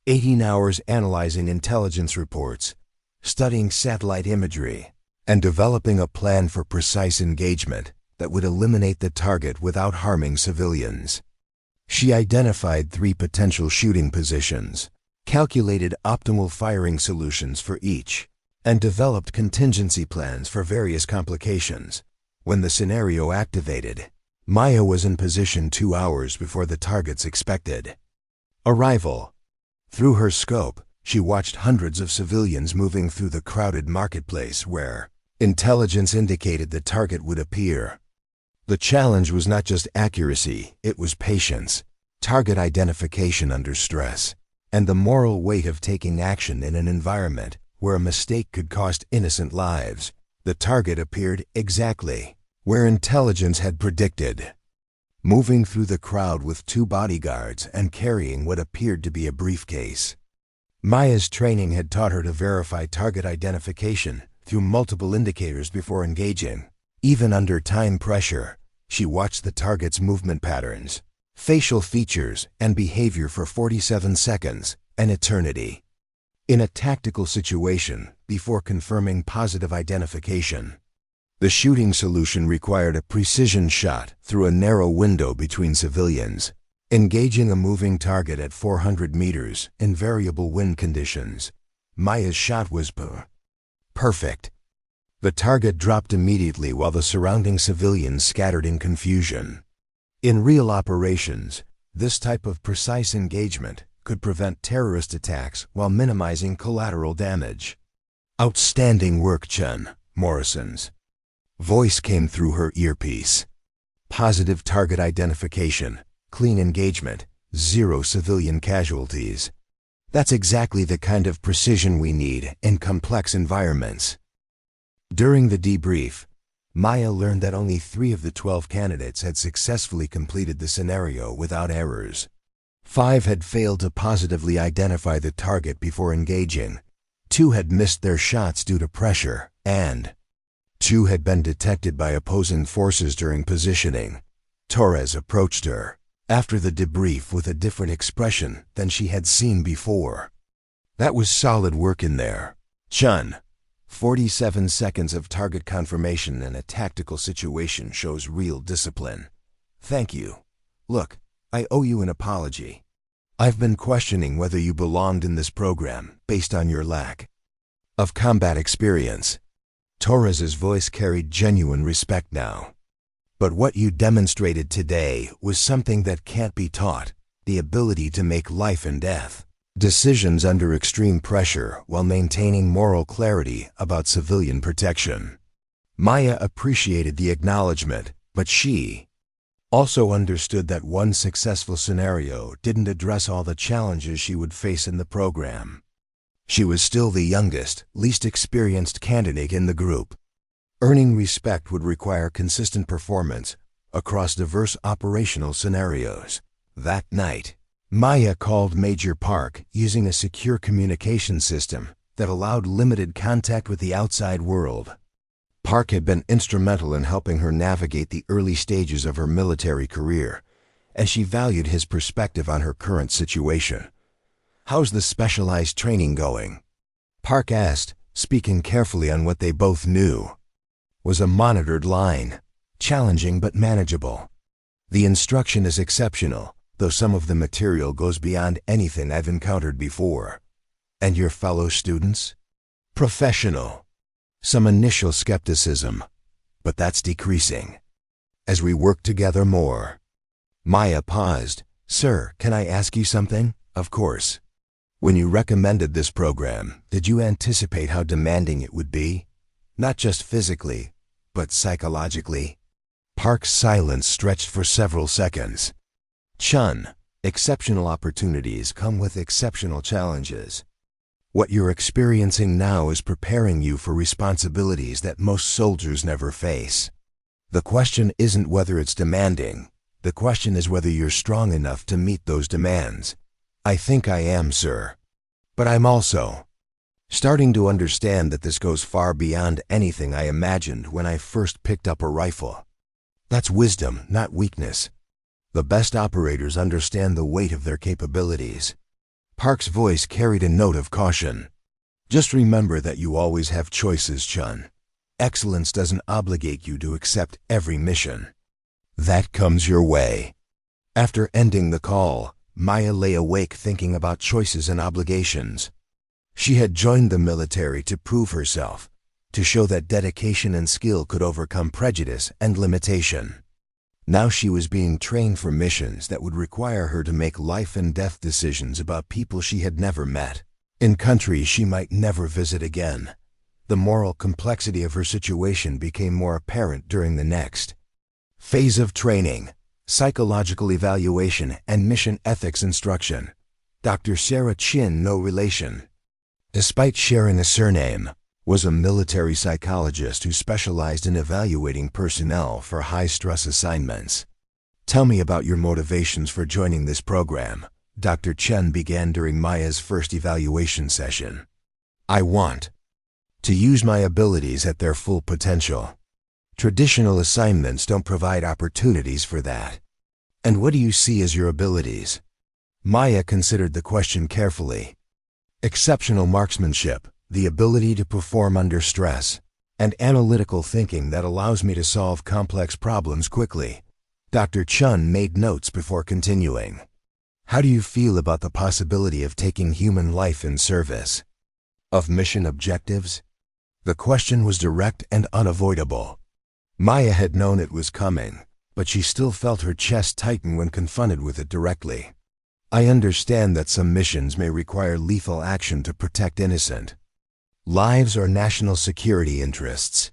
18 hours analyzing intelligence reports, studying satellite imagery, and developing a plan for precise engagement that would eliminate the target without harming civilians. She identified 3 potential shooting positions, calculated optimal firing solutions for each, and developed contingency plans for various complications. When the scenario activated, Maya was in position 2 hours before the target's expected arrival. Through her scope, she watched hundreds of civilians moving through the crowded marketplace where intelligence indicated the target would appear. The challenge was not just accuracy, it was patience. target identification under stress, and the moral weight of taking action in an environment where a mistake could cost innocent lives. The target appeared exactly where intelligence had predicted. Moving through the crowd with 2 bodyguards and carrying what appeared to be a briefcase. Maya's training had taught her to verify target identification through multiple indicators before engaging. Even under time pressure, she watched the target's movement patterns, facial features, and behavior for 47 seconds, an eternity. In a tactical situation, before confirming positive identification. The shooting solution required a precision shot through a narrow window between civilians, engaging a moving target at 400 meters in variable wind conditions. Maya's shot was perfect. The target dropped immediately while the surrounding civilians scattered in confusion. In real operations, this type of precise engagement could prevent terrorist attacks while minimizing collateral damage. Outstanding work, Chen. Morrison's voice came through her earpiece. Positive target identification, clean engagement, 0 civilian casualties. That's exactly the kind of precision we need in complex environments. During the debrief, Maya learned that only 3 of the 12 candidates had successfully completed the scenario without errors. 5 had failed to positively identify the target before engaging. 2 had missed their shots due to pressure, and 2 had been detected by opposing forces during positioning. Torres approached her after the debrief with a different expression than she had seen before. That was solid work in there, Chen. 47 seconds of target confirmation in a tactical situation shows real discipline. Thank you. Look, I owe you an apology. I've been questioning whether you belonged in this program based on your lack of combat experience. Torres's voice carried genuine respect now. But what you demonstrated today was something that can't be taught, the ability to make life and death decisions under extreme pressure while maintaining moral clarity about civilian protection. Maya appreciated the acknowledgement, but she also understood that one successful scenario didn't address all the challenges she would face in the program. She was still the youngest, least experienced candidate in the group. Earning respect would require consistent performance across diverse operational scenarios. That night, Maya called Major Park using a secure communication system that allowed limited contact with the outside world. Park had been instrumental in helping her navigate the early stages of her military career, and she valued his perspective on her current situation. "How's the specialized training going?" Park asked, speaking carefully on what they both knew was a monitored line, challenging but manageable. "The instruction is exceptional, though some of the material goes beyond anything I've encountered before." "And your fellow students?" "Professional. Some initial skepticism, but that's decreasing as we work together more." Maya paused. "Sir, can I ask you something?" "Of course." "When you recommended this program, did you anticipate how demanding it would be? Not just physically, but psychologically?" Park's silence stretched for several seconds. "Chun, exceptional opportunities come with exceptional challenges. What you're experiencing now is preparing you for responsibilities that most soldiers never face. The question isn't whether it's demanding. The question is whether you're strong enough to meet those demands." "I think I am, sir. But I'm also starting to understand that this goes far beyond anything I imagined when I first picked up a rifle. That's wisdom, not weakness. The best operators understand the weight of their capabilities." Park's voice carried a note of caution. "Just remember that you always have choices, Chun. Excellence doesn't obligate you to accept every mission. That comes your way." After ending the call, Maya lay awake thinking about choices and obligations. She had joined the military to prove herself, to show that dedication and skill could overcome prejudice and limitation. Now she was being trained for missions that would require her to make life and death decisions about people she had never met, in countries she might never visit again. The moral complexity of her situation became more apparent during the next phase of training, psychological evaluation and mission ethics instruction. Dr. Maya Chen, no relation, despite sharing a surname, was a military psychologist who specialized in evaluating personnel for high-stress assignments. Tell me about your motivations for joining this program, Dr. Chen began during Maya's first evaluation session. I want to use my abilities at their full potential. Traditional assignments don't provide opportunities for that. And what do you see as your abilities? Maya considered the question carefully. Exceptional marksmanship, the ability to perform under stress, and analytical thinking that allows me to solve complex problems quickly. Dr. Chen made notes before continuing. How do you feel about the possibility of taking human life in service of mission objectives? The question was direct and unavoidable. Maya had known it was coming, but she still felt her chest tighten when confronted with it directly. I understand that some missions may require lethal action to protect innocent lives or national security interests.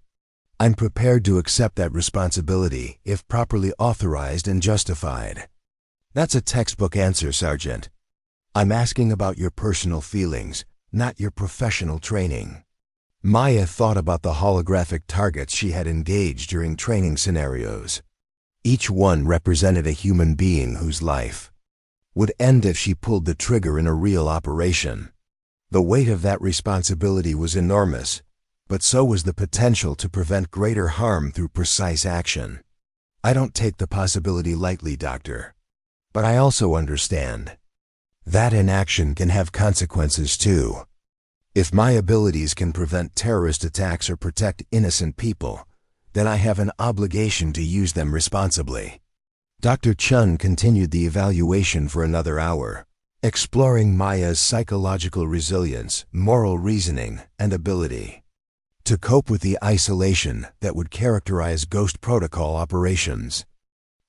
I'm prepared to accept that responsibility if properly authorized and justified. That's a textbook answer, Sergeant. I'm asking about your personal feelings, not your professional training. Maya thought about the holographic targets she had engaged during training scenarios. Each one represented a human being whose life would end if she pulled the trigger in a real operation. The weight of that responsibility was enormous, but so was the potential to prevent greater harm through precise action. I don't take the possibility lightly, Doctor. But I also understand that inaction can have consequences too. If my abilities can prevent terrorist attacks or protect innocent people, then I have an obligation to use them responsibly. Dr. Chen continued the evaluation for another hour, exploring Maya's psychological resilience, moral reasoning, and ability to cope with the isolation that would characterize Ghost Protocol operations.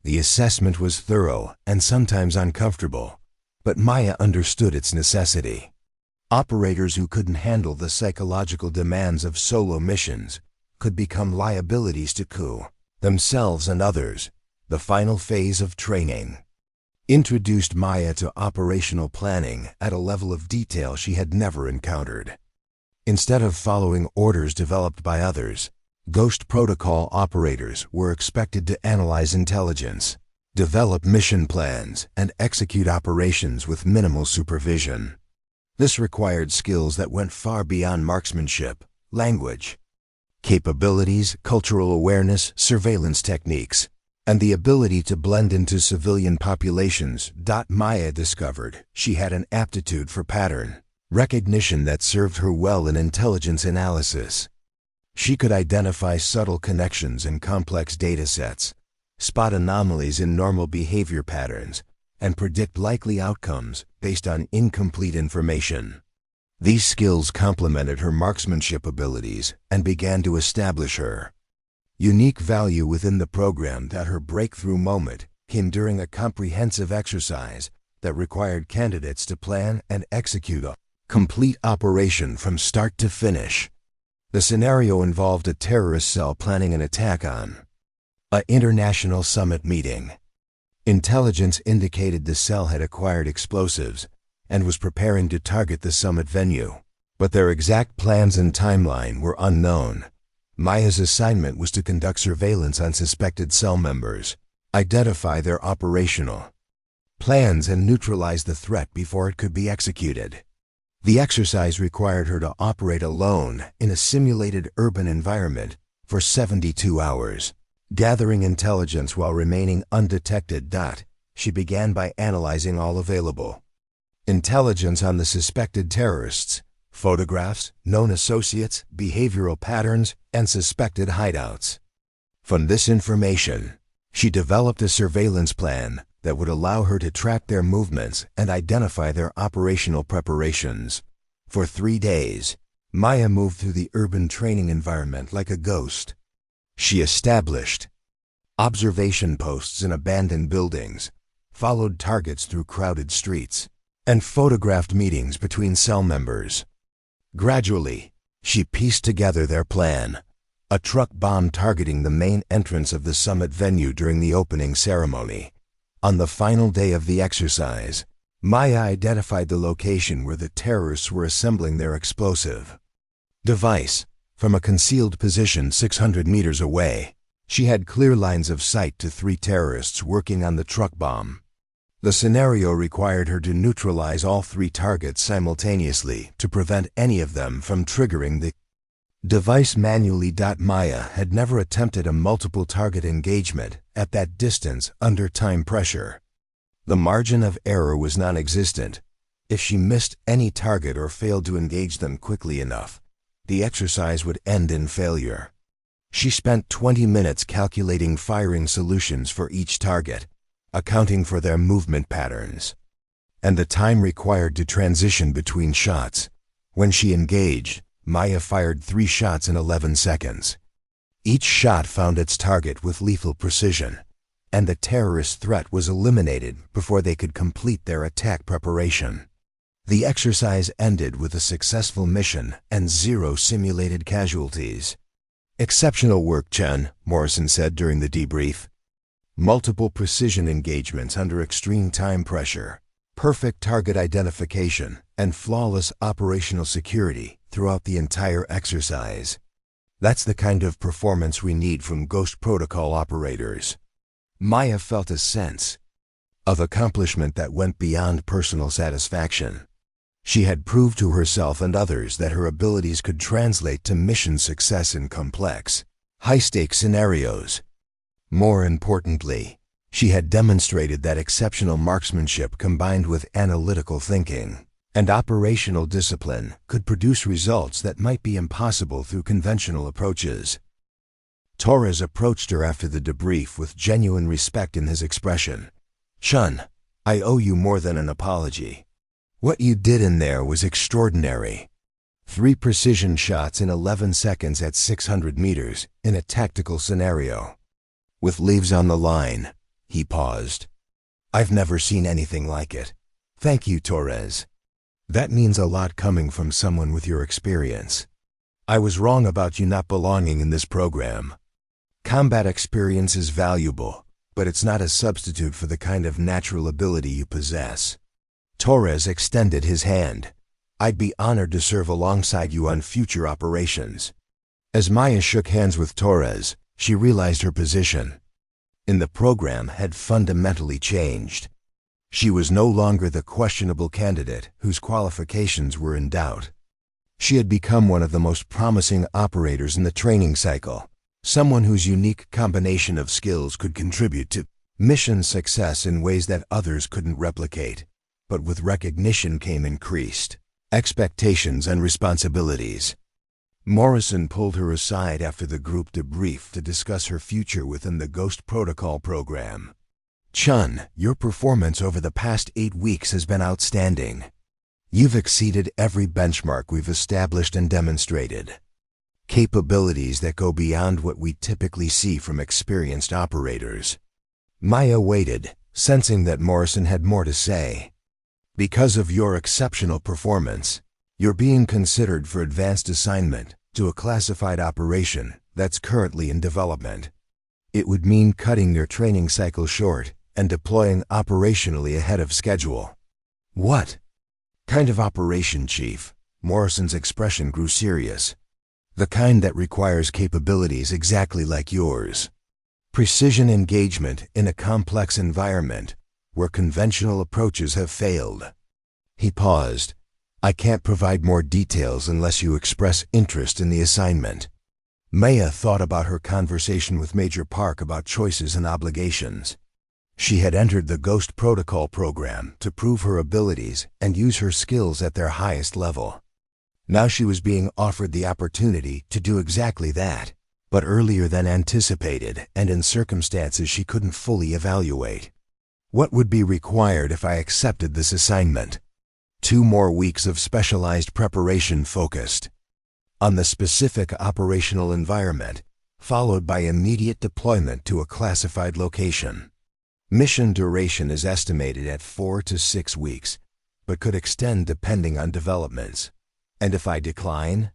The assessment was thorough and sometimes uncomfortable, but Maya understood its necessity. Operators who couldn't handle the psychological demands of solo missions could become liabilities to coup, themselves and others. The final phase of training introduced Maya to operational planning at a level of detail she had never encountered. Instead of following orders developed by others, Ghost Protocol operators were expected to analyze intelligence, develop mission plans, and execute operations with minimal supervision. This required skills that went far beyond marksmanship, language capabilities, cultural awareness, surveillance techniques, and the ability to blend into civilian populations. Maya discovered she had an aptitude for pattern recognition that served her well in intelligence analysis. She could identify subtle connections in complex data sets, spot anomalies in normal behavior patterns, and predict likely outcomes based on incomplete information. These skills complemented her marksmanship abilities and began to establish her unique value within the program. That her breakthrough moment came during a comprehensive exercise that required candidates to plan and execute a complete operation from start to finish. The scenario involved a terrorist cell planning an attack on an international summit meeting. Intelligence indicated the cell had acquired explosives and was preparing to target the summit venue, but their exact plans and timeline were unknown. Maya's assignment was to conduct surveillance on suspected cell members, identify their operational plans, and neutralize the threat before it could be executed. The exercise required her to operate alone in a simulated urban environment for 72 hours, gathering intelligence while remaining undetected. She began by analyzing all available intelligence on the suspected terrorists, photographs, known associates, behavioral patterns, and suspected hideouts. From this information, she developed a surveillance plan that would allow her to track their movements and identify their operational preparations. For 3 days, Maya moved through the urban training environment like a ghost. She established observation posts in abandoned buildings, followed targets through crowded streets, and photographed meetings between cell members. Gradually, she pieced together their plan: a truck bomb targeting the main entrance of the summit venue during the opening ceremony, On the final day of the exercise, Maya identified the location where the terrorists were assembling their explosive device. From a concealed position 600 meters away, she had clear lines of sight to 3 terrorists working on the truck bomb. The scenario required her to neutralize all 3 targets simultaneously to prevent any of them from triggering the device manually. Maya had never attempted a multiple target engagement at that distance under time pressure. The margin of error was non-existent. If she missed any target or failed to engage them quickly enough, the exercise would end in failure. She spent 20 minutes calculating firing solutions for each target, accounting for their movement patterns, and the time required to transition between shots. When she engaged, Maya fired 3 shots in 11 seconds. Each shot found its target with lethal precision, and the terrorist threat was eliminated before they could complete their attack preparation. The exercise ended with a successful mission and 0 simulated casualties. "Exceptional work, Chen," Morrison said during the debrief. "Multiple precision engagements under extreme time pressure, perfect target identification, and flawless operational security throughout the entire exercise. That's the kind of performance we need from Ghost Protocol operators." Maya felt a sense of accomplishment that went beyond personal satisfaction. She had proved to herself and others that her abilities could translate to mission success in complex, high-stakes scenarios. More importantly, she had demonstrated that exceptional marksmanship combined with analytical thinking and operational discipline could produce results that might be impossible through conventional approaches. Torres approached her after the debrief with genuine respect in his expression. "Chen, I owe you more than an apology. What you did in there was extraordinary. 3 precision shots in 11 seconds at 600 meters in a tactical scenario. With lives on the line." He paused. "I've never seen anything like it. Thank you, Torres. That means a lot coming from someone with your experience. I was wrong about you not belonging in this program. Combat experience is valuable, but it's not a substitute for the kind of natural ability you possess." Torres extended his hand. "I'd be honored to serve alongside you on future operations." As Maya shook hands with Torres, she realized her position in the program had fundamentally changed. She was no longer the questionable candidate whose qualifications were in doubt. She had become one of the most promising operators in the training cycle, someone whose unique combination of skills could contribute to mission success in ways that others couldn't replicate. But with recognition came increased expectations and responsibilities. Morrison pulled her aside after the group debrief to discuss her future within the Ghost Protocol program. "Chen, your performance over the past 8 weeks has been outstanding. You've exceeded every benchmark we've established and demonstrated. Capabilities that go beyond what we typically see from experienced operators." Maya waited, sensing that Morrison had more to say. "Because of your exceptional performance, you're being considered for advanced assignment to a classified operation that's currently in development. It would mean cutting your training cycle short and deploying operationally ahead of schedule." "What kind of operation, Chief?" Morrison's expression grew serious. "The kind that requires capabilities exactly like yours. Precision engagement in a complex environment where conventional approaches have failed." He paused. "I can't provide more details unless you express interest in the assignment." Maya thought about her conversation with Major Park about choices and obligations. She had entered the Ghost Protocol program to prove her abilities and use her skills at their highest level. Now she was being offered the opportunity to do exactly that, but earlier than anticipated and in circumstances she couldn't fully evaluate. "What would be required if I accepted this assignment?" 2 more weeks of specialized preparation focused on the specific operational environment, followed by immediate deployment to a classified location. Mission duration is estimated at 4 to 6 weeks, but could extend depending on developments. "And if I decline?"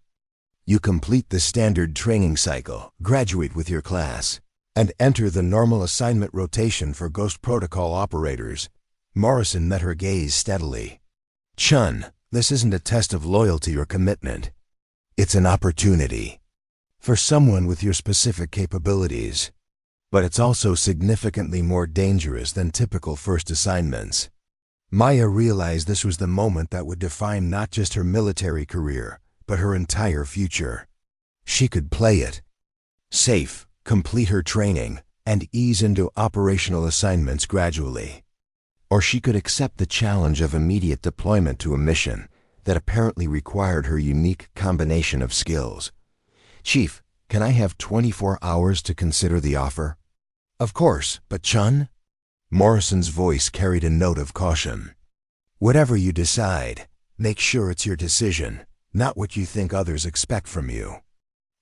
"You complete the standard training cycle, graduate with your class, and enter the normal assignment rotation for Ghost Protocol operators. Morrison met her gaze steadily. Chun, this isn't a test of loyalty or commitment. It's an opportunity for someone with your specific capabilities. But it's also significantly more dangerous than typical first assignments. Maya realized this was the moment that would define not just her military career, but her entire future. She could play it safe, complete her training, and ease into operational assignments gradually. Or she could accept the challenge of immediate deployment to a mission that apparently required her unique combination of skills. Chief, can I have 24 hours to consider the offer? Of course, but Chun? Morrison's voice carried a note of caution. Whatever you decide, make sure it's your decision, not what you think others expect from you.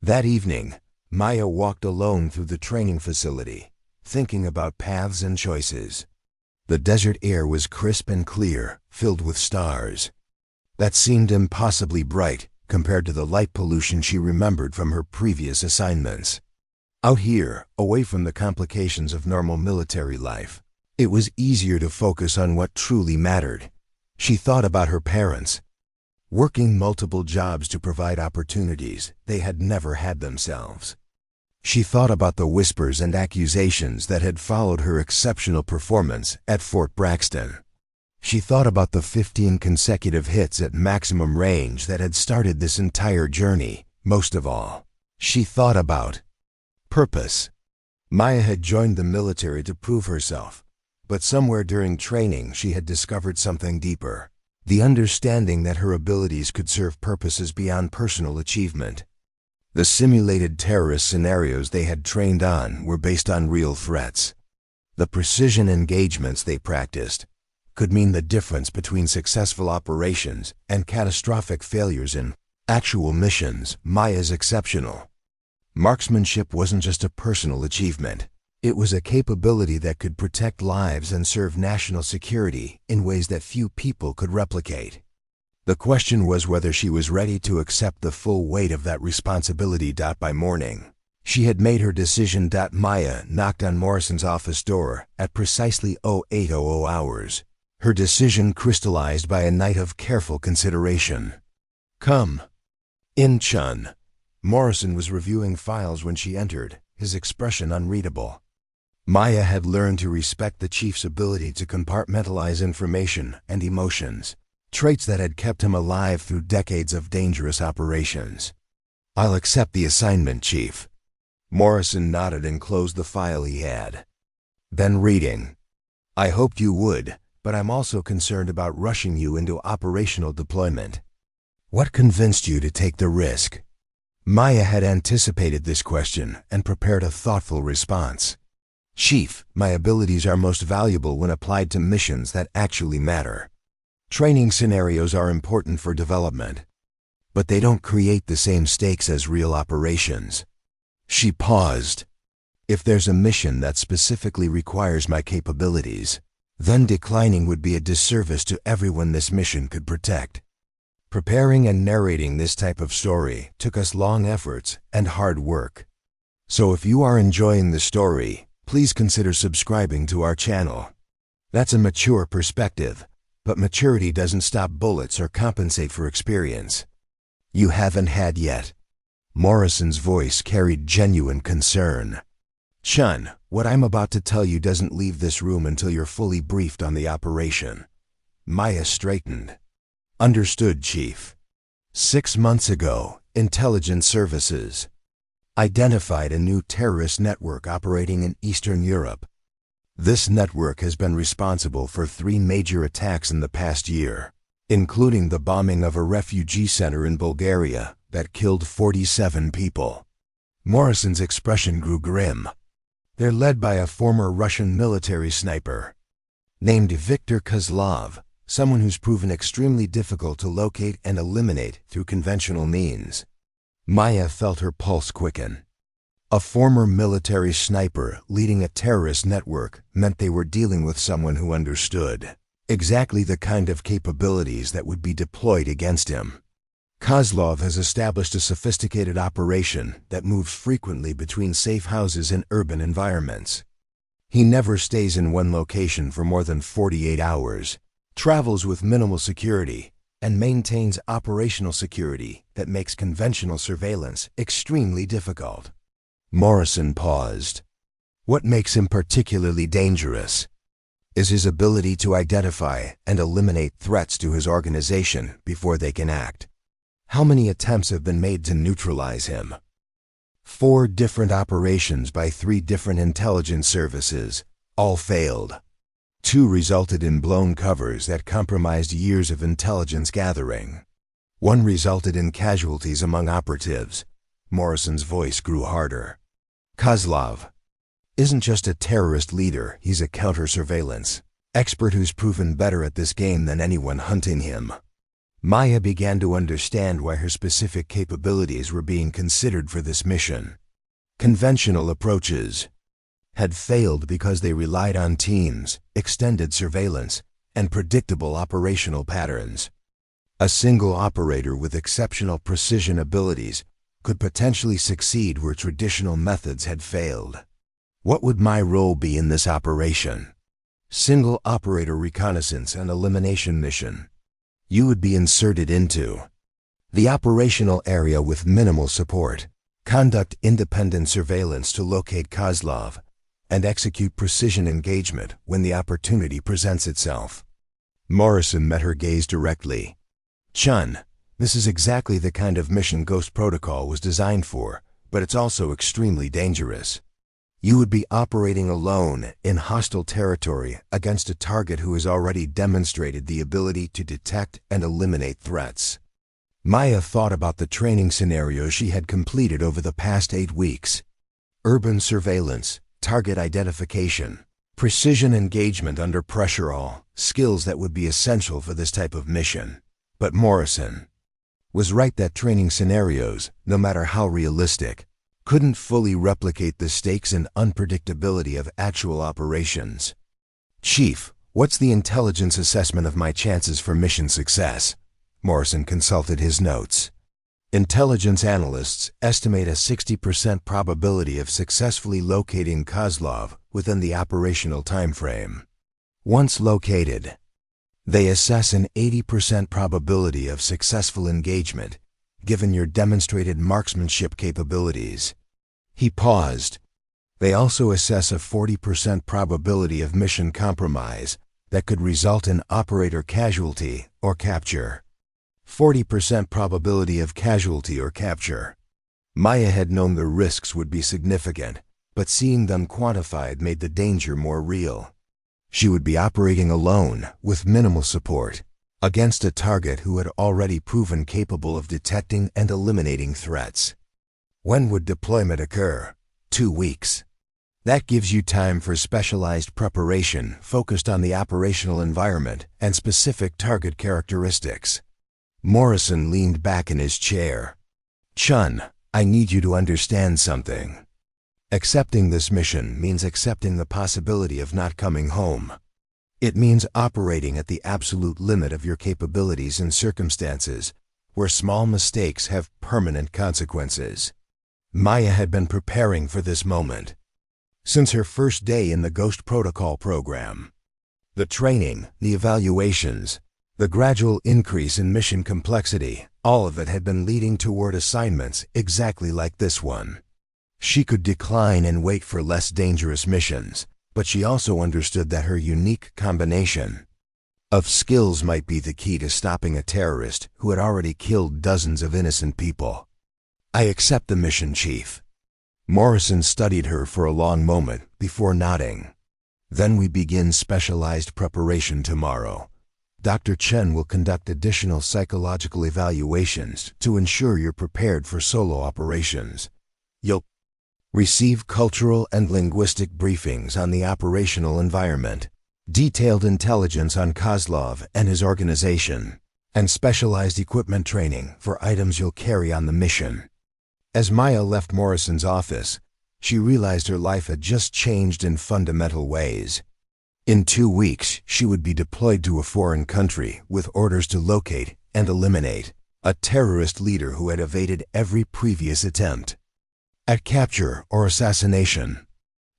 That evening, Maya walked alone through the training facility, thinking about paths and choices. The desert air was crisp and clear, filled with stars. That seemed impossibly bright compared to the light pollution she remembered from her previous assignments. Out here, away from the complications of normal military life, it was easier to focus on what truly mattered. She thought about her parents, working multiple jobs to provide opportunities they had never had themselves. She thought about the whispers and accusations that had followed her exceptional performance at Fort Braxton. She thought about the 15 consecutive hits at maximum range that had started this entire journey. Most of all, she thought about purpose. Maya had joined the military to prove herself, but somewhere during training she had discovered something deeper. The understanding that her abilities could serve purposes beyond personal achievement. The simulated terrorist scenarios they had trained on were based on real threats. The precision engagements they practiced could mean the difference between successful operations and catastrophic failures in actual missions. Maya's exceptional marksmanship wasn't just a personal achievement. It was a capability that could protect lives and serve national security in ways that few people could replicate. The question was whether she was ready to accept the full weight of that responsibility. By morning, she had made her decision. Maya knocked on Morrison's office door at precisely 0800 hours. Her decision crystallized by a night of careful consideration. Come in, Chun. Morrison was reviewing files when she entered, his expression unreadable. Maya had learned to respect the chief's ability to compartmentalize information and emotions, traits that had kept him alive through decades of dangerous operations. I'll accept the assignment, Chief. Morrison nodded and closed the file he had. Then reading. I hoped you would, but I'm also concerned about rushing you into operational deployment. What convinced you to take the risk? Maya had anticipated this question and prepared a thoughtful response. Chief, my abilities are most valuable when applied to missions that actually matter. Training scenarios are important for development, but they don't create the same stakes as real operations. She paused. If there's a mission that specifically requires my capabilities, then declining would be a disservice to everyone this mission could protect. Preparing and narrating this type of story took us long efforts and hard work. So if you are enjoying the story, please consider subscribing to our channel. That's a mature perspective, but maturity doesn't stop bullets or compensate for experience. You haven't had yet. Morrison's voice carried genuine concern. Chun, what I'm about to tell you doesn't leave this room until you're fully briefed on the operation. Maya straightened. Understood, Chief. 6 months ago, intelligence services identified a new terrorist network operating in Eastern Europe. This network has been responsible for 3 major attacks in the past year, including the bombing of a refugee center in Bulgaria that killed 47 people. Morrison's expression grew grim. They're led by a former Russian military sniper named Viktor Kozlov, someone who's proven extremely difficult to locate and eliminate through conventional means. Maya felt her pulse quicken. A former military sniper leading a terrorist network meant they were dealing with someone who understood exactly the kind of capabilities that would be deployed against him. Kozlov has established a sophisticated operation that moves frequently between safe houses in urban environments. He never stays in one location for more than 48 hours, travels with minimal security, and maintains operational security that makes conventional surveillance extremely difficult. Morrison paused. What makes him particularly dangerous is his ability to identify and eliminate threats to his organization before they can act. How many attempts have been made to neutralize him? 4 different operations by 3 different intelligence services, all failed. 2 resulted in blown covers that compromised years of intelligence gathering. 1 resulted in casualties among operatives. Morrison's voice grew harder. Kozlov isn't just a terrorist leader, he's a counter-surveillance expert who's proven better at this game than anyone hunting him. Maya began to understand why her specific capabilities were being considered for this mission. Conventional approaches had failed because they relied on teams, extended surveillance, and predictable operational patterns. A single operator with exceptional precision abilities could potentially succeed where traditional methods had failed. What would my role be in this operation? Single operator reconnaissance and elimination mission. You would be inserted into the operational area with minimal support, conduct independent surveillance to locate Kozlov, and execute precision engagement when the opportunity presents itself. Morrison met her gaze directly. Chun, this is exactly the kind of mission Ghost Protocol was designed for, but it's also extremely dangerous. You would be operating alone in hostile territory against a target who has already demonstrated the ability to detect and eliminate threats. Maya thought about the training scenarios she had completed over the past 8 weeks. Urban surveillance, target identification, precision engagement under pressure, all skills that would be essential for this type of mission. But Morrison was right that training scenarios, no matter how realistic, couldn't fully replicate the stakes and unpredictability of actual operations. Chief, what's the intelligence assessment of my chances for mission success? Morrison consulted his notes. Intelligence analysts estimate a 60% probability of successfully locating Kozlov within the operational timeframe. Once located, they assess an 80% probability of successful engagement, given your demonstrated marksmanship capabilities. He paused. They also assess a 40% probability of mission compromise that could result in operator casualty or capture. 40% probability of casualty or capture. Maya had known the risks would be significant, but seeing them quantified made the danger more real. She would be operating alone, with minimal support, against a target who had already proven capable of detecting and eliminating threats. When would deployment occur? 2 weeks. That gives you time for specialized preparation focused on the operational environment and specific target characteristics. Morrison leaned back in his chair. Chun, I need you to understand something. Accepting this mission means accepting the possibility of not coming home. It means operating at the absolute limit of your capabilities in circumstances where small mistakes have permanent consequences. Maya had been preparing for this moment since her first day in the Ghost Protocol program. The training, the evaluations, the gradual increase in mission complexity, all of it had been leading toward assignments exactly like this one. She could decline and wait for less dangerous missions, but she also understood that her unique combination of skills might be the key to stopping a terrorist who had already killed dozens of innocent people. I accept the mission, Chief. Morrison studied her for a long moment before nodding. Then we begin specialized preparation tomorrow. Dr. Chen will conduct additional psychological evaluations to ensure you're prepared for solo operations. You'll receive cultural and linguistic briefings on the operational environment, detailed intelligence on Kozlov and his organization, and specialized equipment training for items you'll carry on the mission. As Maya left Morrison's office, she realized her life had just changed in fundamental ways. In 2 weeks, she would be deployed to a foreign country with orders to locate and eliminate a terrorist leader who had evaded every previous attempt at capture or assassination.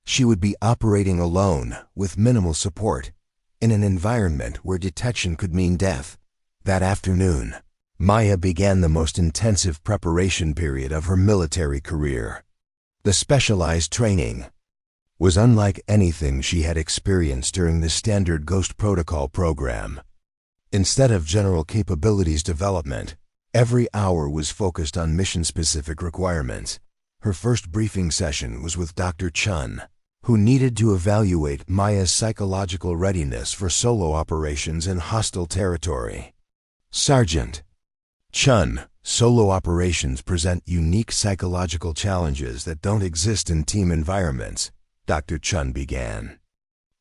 She would be operating alone, with minimal support, in an environment where detection could mean death. That afternoon, Maya began the most intensive preparation period of her military career. The specialized training was unlike anything she had experienced during the standard Ghost Protocol program. Instead of general capabilities development, every hour was focused on mission-specific requirements. Her first briefing session was with Dr. Chen, who needed to evaluate Maya's psychological readiness for solo operations in hostile territory. Sergeant Chen, solo operations present unique psychological challenges that don't exist in team environments, Dr. Chen began.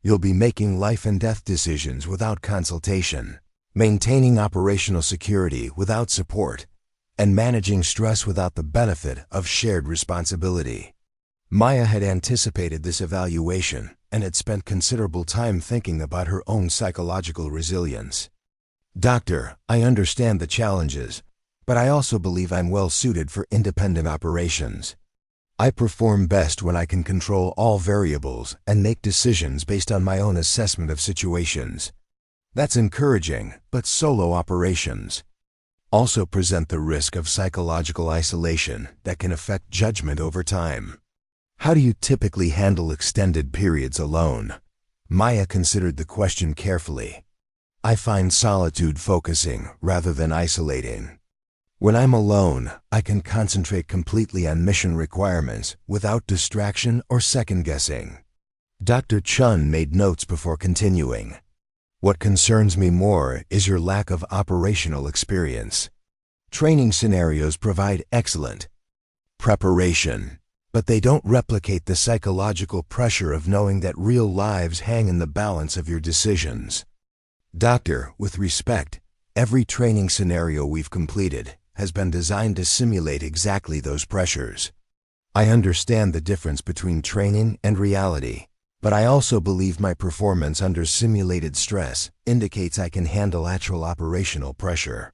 You'll be making life and death decisions without consultation, maintaining operational security without support, and managing stress without the benefit of shared responsibility. Maya had anticipated this evaluation and had spent considerable time thinking about her own psychological resilience. Doctor, I understand the challenges, but I also believe I'm well suited for independent operations. I perform best when I can control all variables and make decisions based on my own assessment of situations. That's encouraging, but solo operations also present the risk of psychological isolation that can affect judgment over time. How do you typically handle extended periods alone? Maya considered the question carefully. I find solitude focusing rather than isolating. When I'm alone, I can concentrate completely on mission requirements without distraction or second-guessing. Dr. Chen made notes before continuing. What concerns me more is your lack of operational experience. Training scenarios provide excellent preparation, but they don't replicate the psychological pressure of knowing that real lives hang in the balance of your decisions. Doctor, with respect, every training scenario we've completed has been designed to simulate exactly those pressures. I understand the difference between training and reality, but I also believe my performance under simulated stress indicates I can handle actual operational pressure.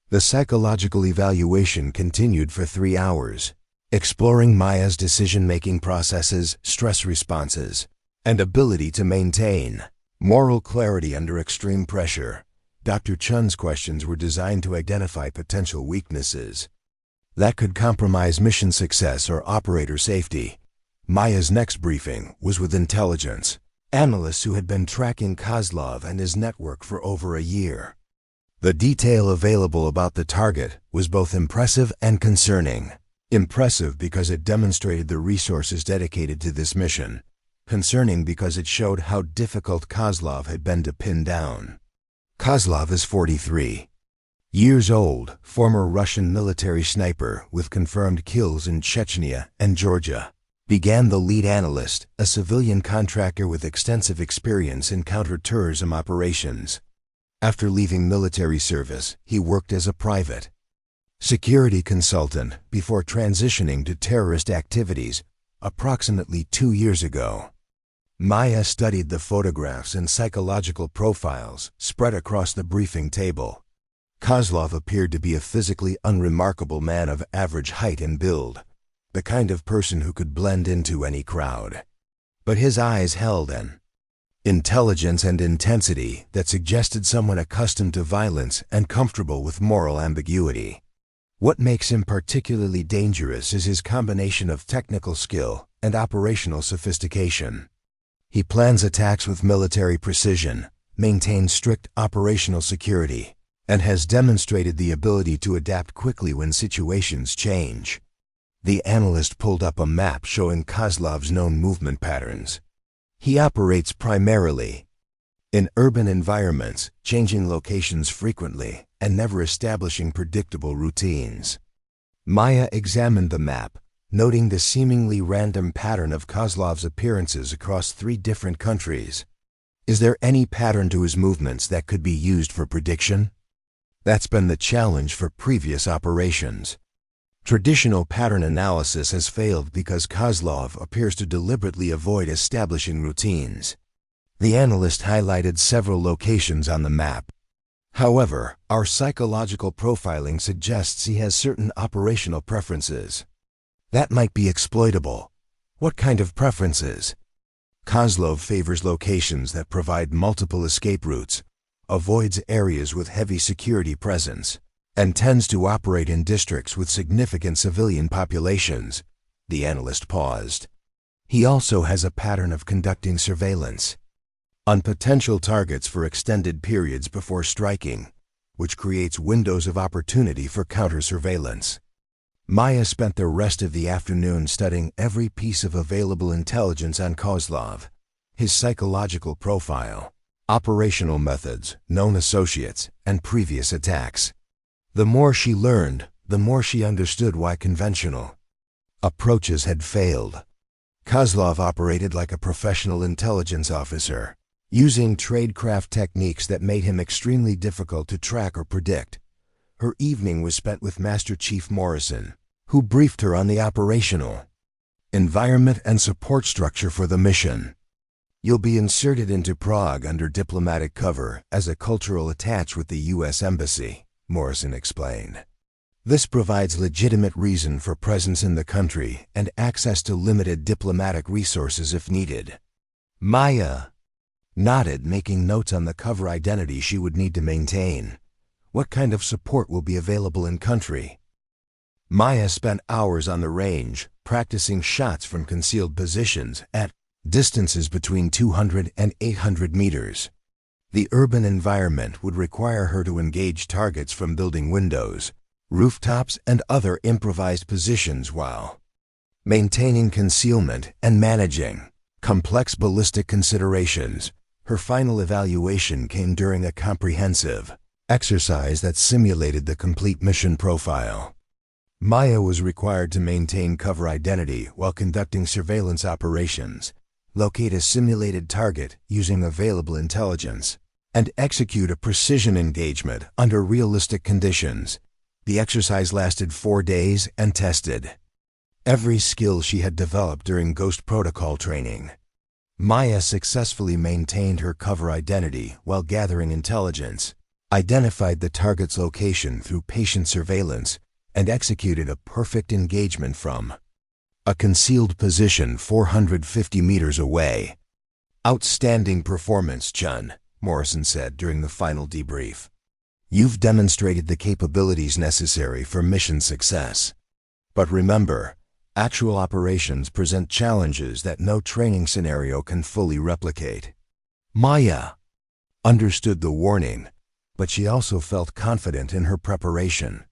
The psychological evaluation continued for 3 hours, exploring Maya's decision-making processes, stress responses, and ability to maintain moral clarity under extreme pressure. Dr. Chen's questions were designed to identify potential weaknesses that could compromise mission success or operator safety. Maya's next briefing was with intelligence analysts who had been tracking Kozlov and his network for over a year. The detail available about the target was both impressive and concerning. Impressive because it demonstrated the resources dedicated to this mission. Concerning because it showed how difficult Kozlov had been to pin down. Kozlov is 43 years old, former Russian military sniper with confirmed kills in Chechnya and Georgia. Began the lead analyst, a civilian contractor with extensive experience in counter-terrorism operations. After leaving military service, he worked as a private security consultant before transitioning to terrorist activities approximately 2 years ago. Maya studied the photographs and psychological profiles spread across the briefing table. Kozlov appeared to be a physically unremarkable man of average height and build, the kind of person who could blend into any crowd. But his eyes held an intelligence and intensity that suggested someone accustomed to violence and comfortable with moral ambiguity. What makes him particularly dangerous is his combination of technical skill and operational sophistication. He plans attacks with military precision, maintains strict operational security, and has demonstrated the ability to adapt quickly when situations change. The analyst pulled up a map showing Kozlov's known movement patterns. He operates primarily in urban environments, changing locations frequently and never establishing predictable routines. Maya examined the map, noting the seemingly random pattern of Kozlov's appearances across 3 different countries. Is there any pattern to his movements that could be used for prediction? That's been the challenge for previous operations. Traditional pattern analysis has failed because Kozlov appears to deliberately avoid establishing routines. The analyst highlighted several locations on the map. However, our psychological profiling suggests he has certain operational preferences. That might be exploitable. What kind of preferences? Kozlov favors locations that provide multiple escape routes, avoids areas with heavy security presence, and tends to operate in districts with significant civilian populations. The analyst paused. He also has a pattern of conducting surveillance on potential targets for extended periods before striking, which creates windows of opportunity for counter-surveillance. Maya spent the rest of the afternoon studying every piece of available intelligence on Kozlov, his psychological profile, operational methods, known associates, and previous attacks. The more she learned, the more she understood why conventional approaches had failed. Kozlov operated like a professional intelligence officer, using tradecraft techniques that made him extremely difficult to track or predict. Her evening was spent with Master Chief Morrison, who briefed her on the operational environment and support structure for the mission. You'll be inserted into Prague under diplomatic cover as a cultural attach with the U.S. Embassy, Morrison explained. This provides legitimate reason for presence in the country and access to limited diplomatic resources if needed. Maya nodded, making notes on the cover identity she would need to maintain. What kind of support will be available in country? Maya spent hours on the range, practicing shots from concealed positions at distances between 200 and 800 meters. The urban environment would require her to engage targets from building windows, rooftops, and other improvised positions while maintaining concealment and managing complex ballistic considerations. Her final evaluation came during a comprehensive exercise that simulated the complete mission profile. Maya was required to maintain cover identity while conducting surveillance operations, locate a simulated target using available intelligence, and execute a precision engagement under realistic conditions. The exercise lasted 4 days and tested every skill she had developed during Ghost Protocol training. Maya successfully maintained her cover identity while gathering intelligence, identified the target's location through patient surveillance, and executed a perfect engagement from a concealed position 450 meters away. Outstanding performance, Chen, Morrison said during the final debrief. You've demonstrated the capabilities necessary for mission success. But remember, actual operations present challenges that no training scenario can fully replicate. Maya understood the warning, but she also felt confident in her preparation.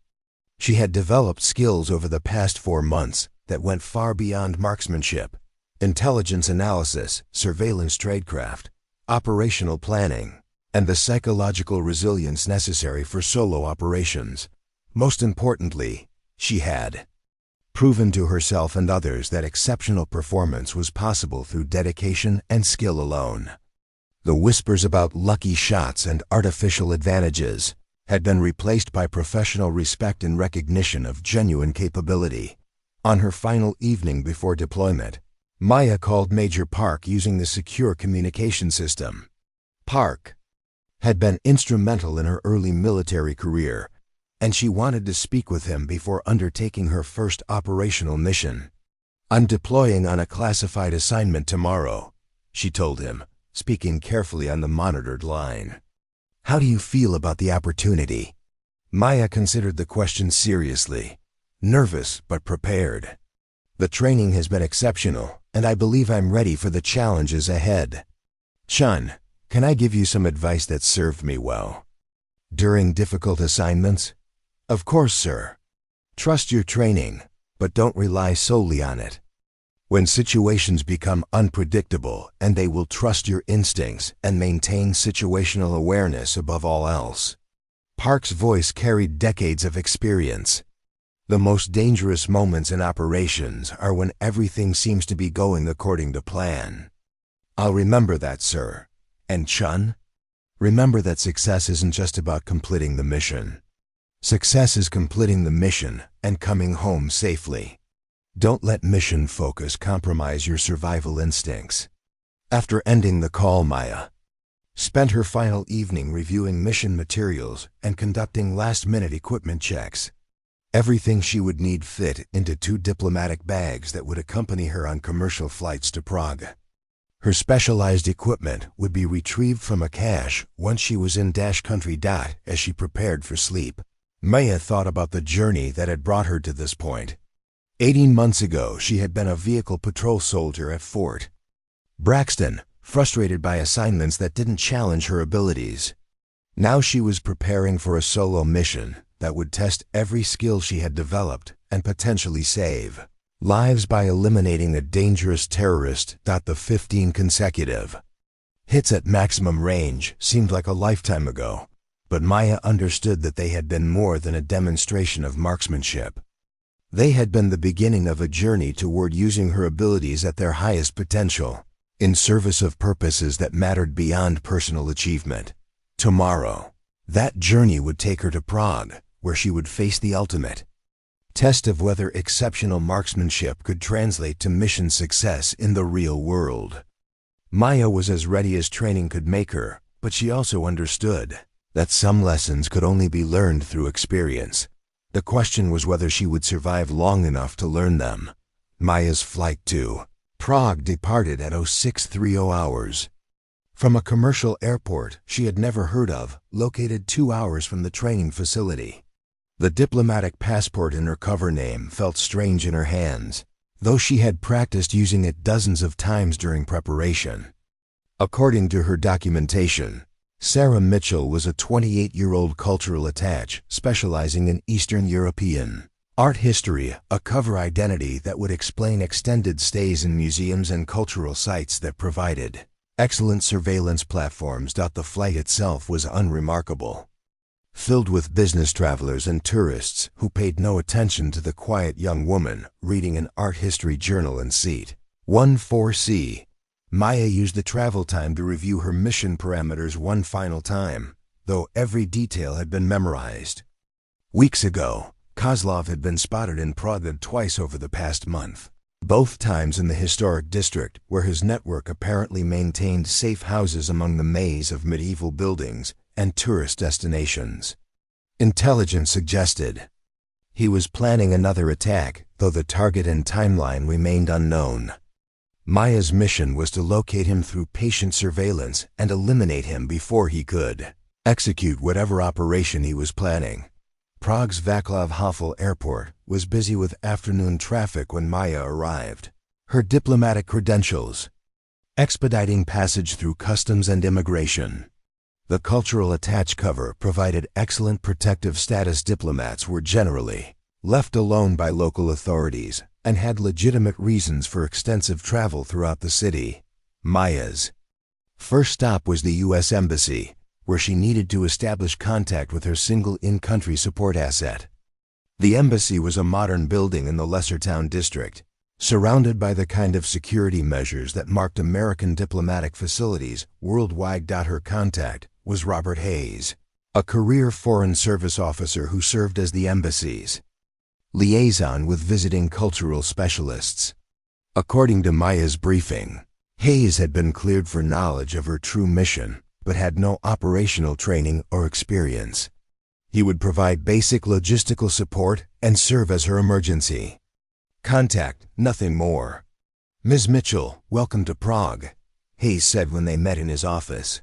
She had developed skills over the past 4 months that went far beyond marksmanship, intelligence analysis, surveillance tradecraft, operational planning, and the psychological resilience necessary for solo operations. Most importantly, she had proven to herself and others that exceptional performance was possible through dedication and skill alone. The whispers about lucky shots and artificial advantages had been replaced by professional respect and recognition of genuine capability. On her final evening before deployment, Maya called Major Park using the secure communication system. Park had been instrumental in her early military career, and she wanted to speak with him before undertaking her first operational mission. I'm deploying on a classified assignment tomorrow, she told him, speaking carefully on the monitored line. How do you feel about the opportunity? Maya considered the question seriously, nervous but prepared. The training has been exceptional, and I believe I'm ready for the challenges ahead. Chen, can I give you some advice that served me well during difficult assignments? Of course, sir. Trust your training, but don't rely solely on it. When situations become unpredictable, and they will trust your instincts and maintain situational awareness above all else. Park's voice carried decades of experience. The most dangerous moments in operations are when everything seems to be going according to plan. I'll remember that, sir. And Chen? Remember that success isn't just about completing the mission. Success is completing the mission and coming home safely. Don't let mission focus compromise your survival instincts. After ending the call, Maya spent her final evening reviewing mission materials and conducting last-minute equipment checks. Everything she would need fit into 2 diplomatic bags that would accompany her on commercial flights to Prague. Her specialized equipment would be retrieved from a cache once she was in country. As she prepared for sleep, Maya thought about the journey that had brought her to this point. 18 months ago, she had been a vehicle patrol soldier at Fort Braxton, frustrated by assignments that didn't challenge her abilities. Now she was preparing for a solo mission that would test every skill she had developed and potentially save lives by eliminating a dangerous terrorist. The 15 consecutive hits at maximum range seemed like a lifetime ago, but Maya understood that they had been more than a demonstration of marksmanship. They had been the beginning of a journey toward using her abilities at their highest potential, in service of purposes that mattered beyond personal achievement. Tomorrow, that journey would take her to Prague, where she would face the ultimate test of whether exceptional marksmanship could translate to mission success in the real world. Maya was as ready as training could make her, but she also understood that some lessons could only be learned through experience. The question was whether she would survive long enough to learn them. Maya's flight to Prague departed at 0630 hours. From a commercial airport she had never heard of, located 2 hours from the training facility. The diplomatic passport in her cover name felt strange in her hands, though she had practiced using it dozens of times during preparation. According to her documentation, Sarah Mitchell was a 28-year-old cultural attaché specializing in Eastern European art history, a cover identity that would explain extended stays in museums and cultural sites that provided excellent surveillance platforms. The flight itself was unremarkable, filled with business travelers and tourists who paid no attention to the quiet young woman reading an art history journal in seat 14C. Maya used the travel time to review her mission parameters one final time, though every detail had been memorized. Weeks ago, Kozlov had been spotted in Prague twice over the past month, both times in the historic district where his network apparently maintained safe houses among the maze of medieval buildings and tourist destinations. Intelligence suggested he was planning another attack, though the target and timeline remained unknown. Maya's mission was to locate him through patient surveillance and eliminate him before he could execute whatever operation he was planning. Prague's Václav Havel Airport was busy with afternoon traffic when Maya arrived. Her diplomatic credentials expediting passage through customs and immigration. The cultural attaché cover provided excellent protective status. Diplomats were generally left alone by local authorities and had legitimate reasons for extensive travel throughout the city. Maya's first stop was the U.S. Embassy, where she needed to establish contact with her single in-country support asset. The embassy was a modern building in the lesser town district, surrounded by the kind of security measures that marked American diplomatic facilities worldwide. Her contact was Robert Hayes, a career Foreign Service officer who served as the embassy's liaison with visiting cultural specialists. According to Maya's briefing, Hayes had been cleared for knowledge of her true mission, but had no operational training or experience. He would provide basic logistical support and serve as her emergency contact, nothing more. "Ms. Mitchell, welcome to Prague," Hayes said when they met in his office.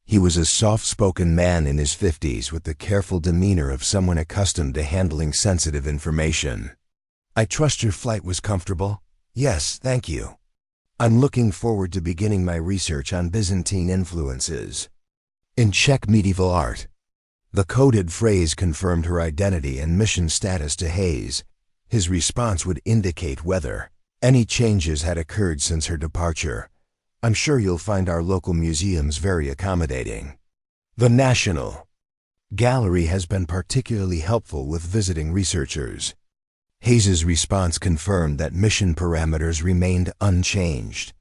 He was a soft-spoken man in his 50s with the careful demeanor of someone accustomed to handling sensitive information. "I trust your flight was comfortable?" "Yes, thank you. I'm looking forward to beginning my research on Byzantine influences in Czech medieval art." The coded phrase confirmed her identity and mission status to Hayes. His response would indicate whether any changes had occurred since her departure. "I'm sure you'll find our local museums very accommodating. The National Gallery has been particularly helpful with visiting researchers." Hayes's response confirmed that mission parameters remained unchanged.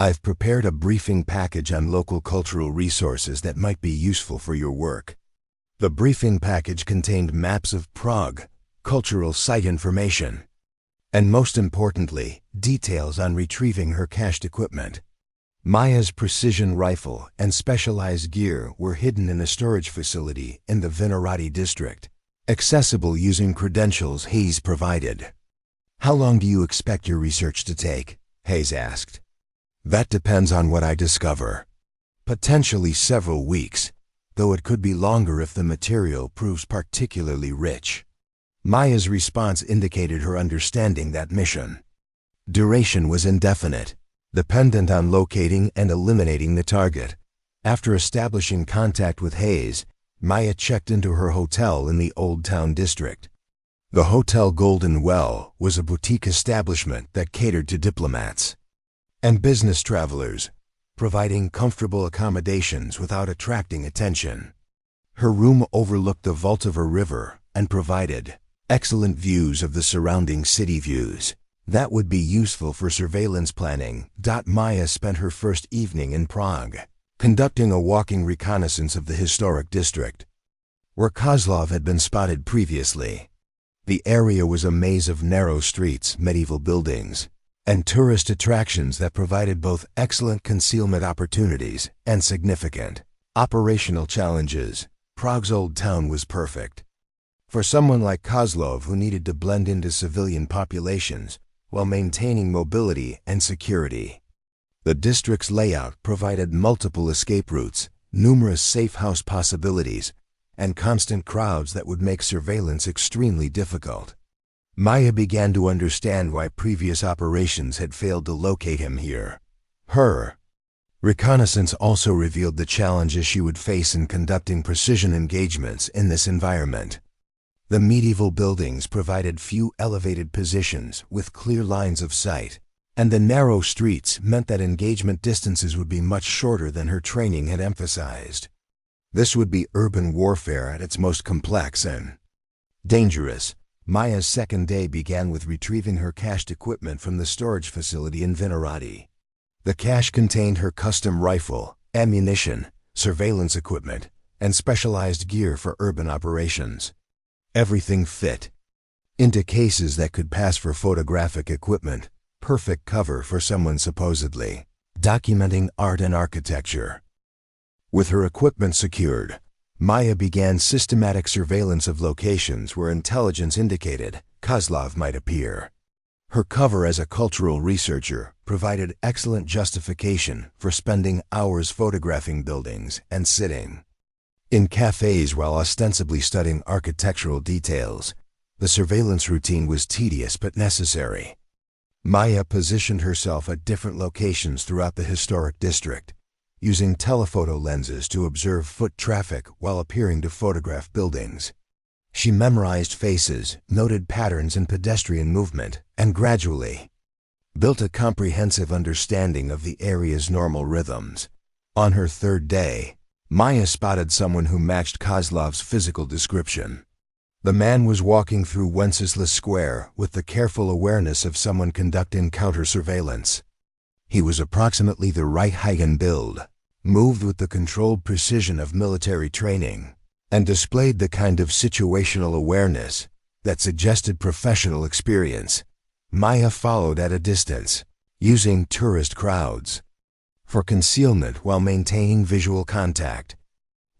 "I've prepared a briefing package on local cultural resources that might be useful for your work." The briefing package contained maps of Prague, cultural site information, and most importantly, details on retrieving her cached equipment. Maya's precision rifle and specialized gear were hidden in a storage facility in the Vinarati district, accessible using credentials Hayes provided. "How long do you expect your research to take?" Hayes asked. "That depends on what I discover. Potentially several weeks, though it could be longer if the material proves particularly rich." Maya's response indicated her understanding that mission. Duration was indefinite, dependent on locating and eliminating the target. After establishing contact with Hayes, Maya checked into her hotel in the Old Town district. The Hotel Golden Well was a boutique establishment that catered to diplomats and business travelers, providing comfortable accommodations without attracting attention. Her room overlooked the Vltava River and provided excellent views of the surrounding city views that would be useful for surveillance planning. Maya spent her first evening in Prague, conducting a walking reconnaissance of the historic district, where Kozlov had been spotted previously. The area was a maze of narrow streets, medieval buildings, and tourist attractions that provided both excellent concealment opportunities and significant operational challenges. Prague's Old Town was perfect for someone like Kozlov who needed to blend into civilian populations while maintaining mobility and security. The district's layout provided multiple escape routes, numerous safe house possibilities, and constant crowds that would make surveillance extremely difficult. Maya began to understand why previous operations had failed to locate him here. Her reconnaissance also revealed the challenges she would face in conducting precision engagements in this environment. The medieval buildings provided few elevated positions with clear lines of sight, and the narrow streets meant that engagement distances would be much shorter than her training had emphasized. This would be urban warfare at its most complex and dangerous. Maya's second day began with retrieving her cached equipment from the storage facility in Vinarati. The cache contained her custom rifle, ammunition, surveillance equipment, and specialized gear for urban operations. Everything fit into cases that could pass for photographic equipment, perfect cover for someone supposedly documenting art and architecture. With her equipment secured, Maya began systematic surveillance of locations where intelligence indicated Kozlov might appear. Her cover as a cultural researcher provided excellent justification for spending hours photographing buildings and sitting in cafes while ostensibly studying architectural details. The surveillance routine was tedious but necessary. Maya positioned herself at different locations throughout the historic district, using telephoto lenses to observe foot traffic while appearing to photograph buildings. She memorized faces, noted patterns in pedestrian movement, and gradually built a comprehensive understanding of the area's normal rhythms. On her third day, Maya spotted someone who matched Kozlov's physical description. The man was walking through Wenceslas Square with the careful awareness of someone conducting counter-surveillance. He was approximately the right height and build, moved with the controlled precision of military training, and displayed the kind of situational awareness that suggested professional experience. Maya followed at a distance, using tourist crowds for concealment while maintaining visual contact.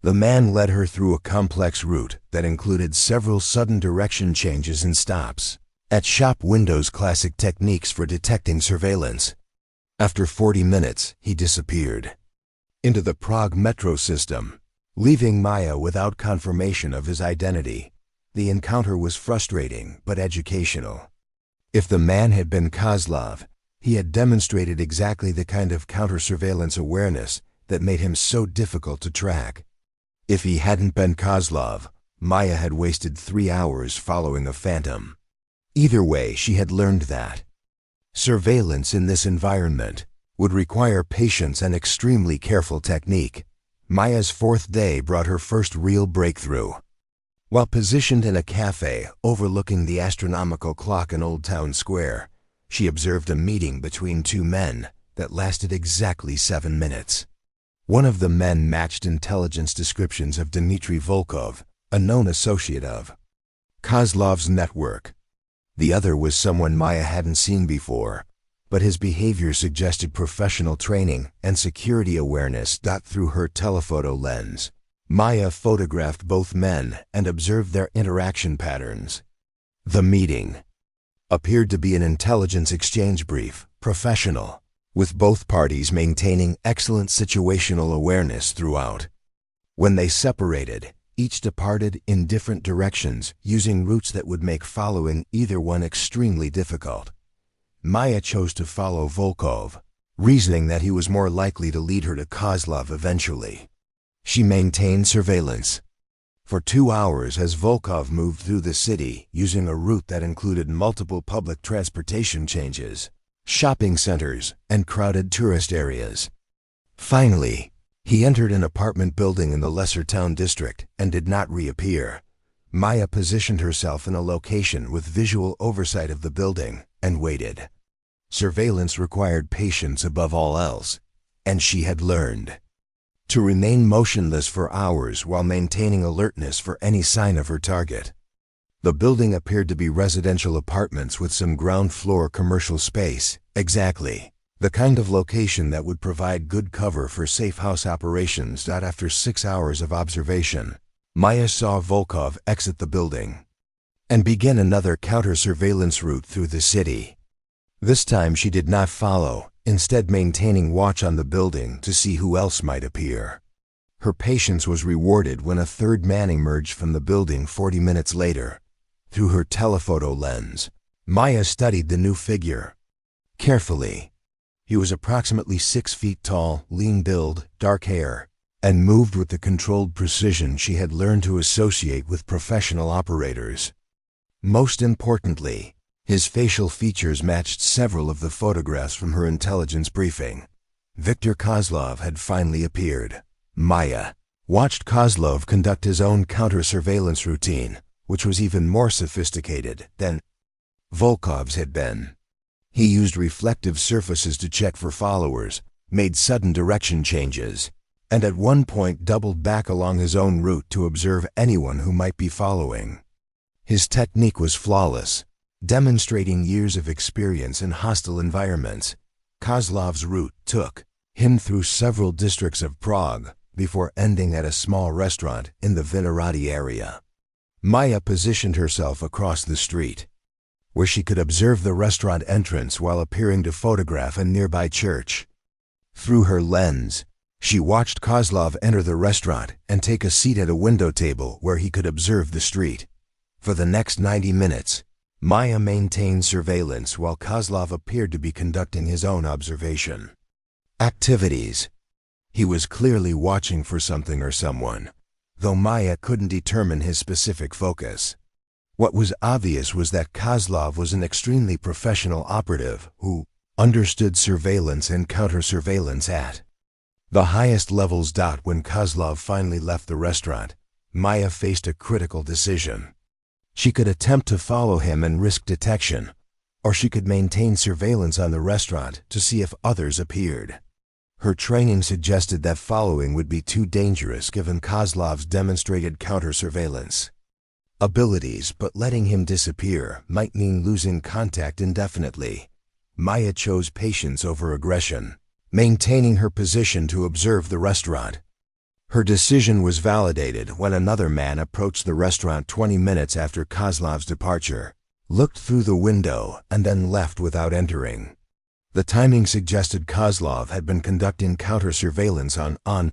The man led her through a complex route that included several sudden direction changes and stops at shop windows, classic techniques for detecting surveillance. After 40 minutes, he disappeared into the Prague metro system, leaving Maya without confirmation of his identity. The encounter was frustrating but educational. If the man had been Kozlov, he had demonstrated exactly the kind of counter-surveillance awareness that made him so difficult to track. If he hadn't been Kozlov, Maya had wasted 3 hours following a phantom. Either way, she had learned that surveillance in this environment would require patience and extremely careful technique. Maya's fourth day brought her first real breakthrough. While positioned in a cafe overlooking the astronomical clock in Old Town Square, she observed a meeting between two men that lasted exactly 7 minutes. One of the men matched intelligence descriptions of Dmitry Volkov, a known associate of Kozlov's network. The other was someone Maya hadn't seen before, but his behavior suggested professional training and security awareness. Through her telephoto lens, Maya photographed both men and observed their interaction patterns. The meeting appeared to be an intelligence exchange brief, professional, with both parties maintaining excellent situational awareness throughout. When they separated, each departed in different directions, using routes that would make following either one extremely difficult. Maya chose to follow Volkov, reasoning that he was more likely to lead her to Kozlov eventually. She maintained surveillance for 2 hours as Volkov moved through the city, using a route that included multiple public transportation changes, shopping centers, and crowded tourist areas. Finally, he entered an apartment building in the lesser town district and did not reappear. Maya positioned herself in a location with visual oversight of the building and waited. Surveillance required patience above all else, and she had learned to remain motionless for hours while maintaining alertness for any sign of her target. The building appeared to be residential apartments with some ground-floor commercial space, exactly the kind of location that would provide good cover for safe house operations. After 6 hours of observation, Maya saw Volkov exit the building and begin another counter-surveillance route through the city. This time she did not follow, instead maintaining watch on the building to see who else might appear. Her patience was rewarded when a third man emerged from the building 40 minutes later. Through her telephoto lens, Maya studied the new figure carefully. He was approximately 6 feet tall, lean build, dark hair, and moved with the controlled precision she had learned to associate with professional operators. Most importantly, his facial features matched several of the photographs from her intelligence briefing. Viktor Kozlov had finally appeared. Maya watched Kozlov conduct his own counter-surveillance routine, which was even more sophisticated than Volkov's had been. He used reflective surfaces to check for followers, made sudden direction changes, and at one point doubled back along his own route to observe anyone who might be following. His technique was flawless, demonstrating years of experience in hostile environments. Kozlov's route took him through several districts of Prague before ending at a small restaurant in the Vinohrady area. Maya positioned herself across the street, where she could observe the restaurant entrance while appearing to photograph a nearby church. Through her lens, she watched Kozlov enter the restaurant and take a seat at a window table where he could observe the street. For the next 90 minutes, Maya maintained surveillance while Kozlov appeared to be conducting his own observation activities. He was clearly watching for something or someone, though Maya couldn't determine his specific focus. What was obvious was that Kozlov was an extremely professional operative who understood surveillance and counter-surveillance at the highest levels. When Kozlov finally left the restaurant, Maya faced a critical decision. She could attempt to follow him and risk detection, or she could maintain surveillance on the restaurant to see if others appeared. Her training suggested that following would be too dangerous given Kozlov's demonstrated counter-surveillance abilities, but letting him disappear might mean losing contact indefinitely. Maya chose patience over aggression, maintaining her position to observe the restaurant. Her decision was validated when another man approached the restaurant 20 minutes after Kozlov's departure, looked through the window, and then left without entering. The timing suggested Kozlov had been conducting counter-surveillance on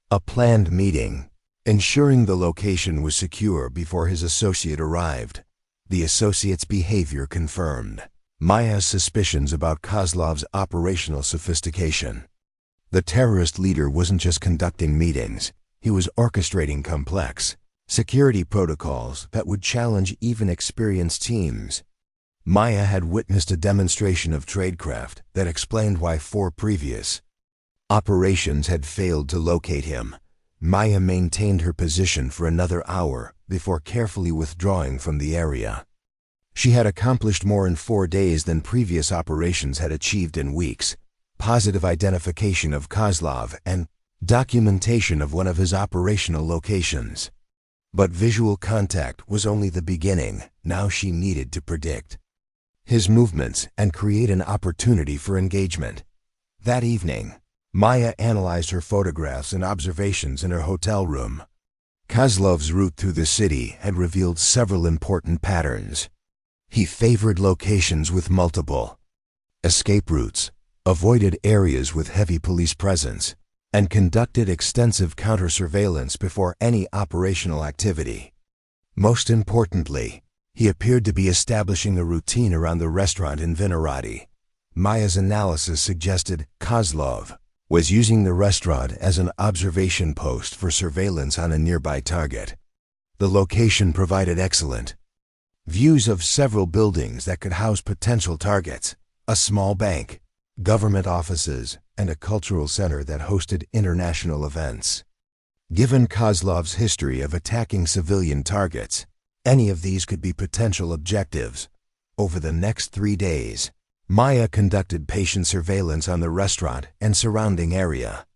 a planned meeting, ensuring the location was secure before his associate arrived. The associate's behavior confirmed Maya's suspicions about Kozlov's operational sophistication. The terrorist leader wasn't just conducting meetings, he was orchestrating complex security protocols that would challenge even experienced teams. Maya had witnessed a demonstration of tradecraft that explained why 4 previous operations had failed to locate him. Maya maintained her position for another hour before carefully withdrawing from the area. She had accomplished more in 4 days than previous operations had achieved in weeks: positive identification of Kozlov and documentation of one of his operational locations. But visual contact was only the beginning. Now she needed to predict his movements, and create an opportunity for engagement. That evening, Maya analyzed her photographs and observations in her hotel room. Kozlov's route through the city had revealed several important patterns. He favored locations with multiple escape routes, avoided areas with heavy police presence, and conducted extensive counter-surveillance before any operational activity. Most importantly, he appeared to be establishing a routine around the restaurant in Vinohrady. Maya's analysis suggested Kozlov was using the restaurant as an observation post for surveillance on a nearby target. The location provided excellent views of several buildings that could house potential targets, a small bank, government offices, and a cultural center that hosted international events. Given Kozlov's history of attacking civilian targets, any of these could be potential objectives. Over the next 3 days, Maya conducted patient surveillance on the restaurant and surrounding area.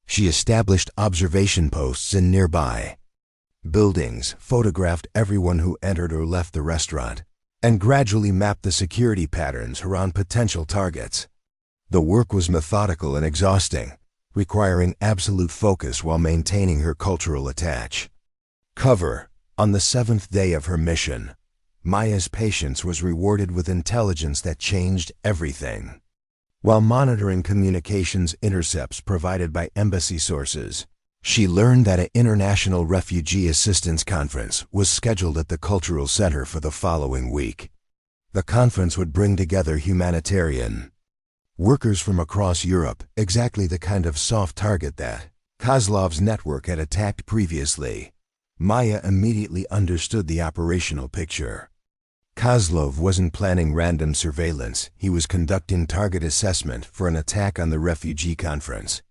She established observation posts in nearby buildings, photographed everyone who entered or left the restaurant, and gradually mapped the security patterns around potential targets. The work was methodical and exhausting, requiring absolute focus while maintaining her cultural attach. Cover. On the 7th day of her mission, Maya's patience was rewarded with intelligence that changed everything. While monitoring communications intercepts provided by embassy sources, she learned that an international refugee assistance conference was scheduled at the cultural center for the following week. The conference would bring together humanitarian workers from across Europe, exactly the kind of soft target that Kozlov's network had attacked previously. Maya immediately understood the operational picture. Kozlov wasn't planning random surveillance, he was conducting target assessment for an attack on the refugee conference.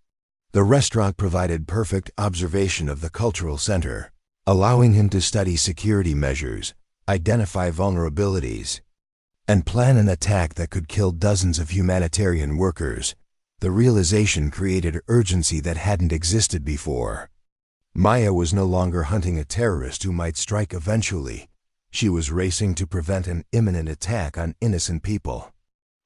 The restaurant provided perfect observation of the cultural center, allowing him to study security measures, identify vulnerabilities, and plan an attack that could kill dozens of humanitarian workers. The realization created urgency that hadn't existed before. Maya was no longer hunting a terrorist who might strike eventually. She was racing to prevent an imminent attack on innocent people.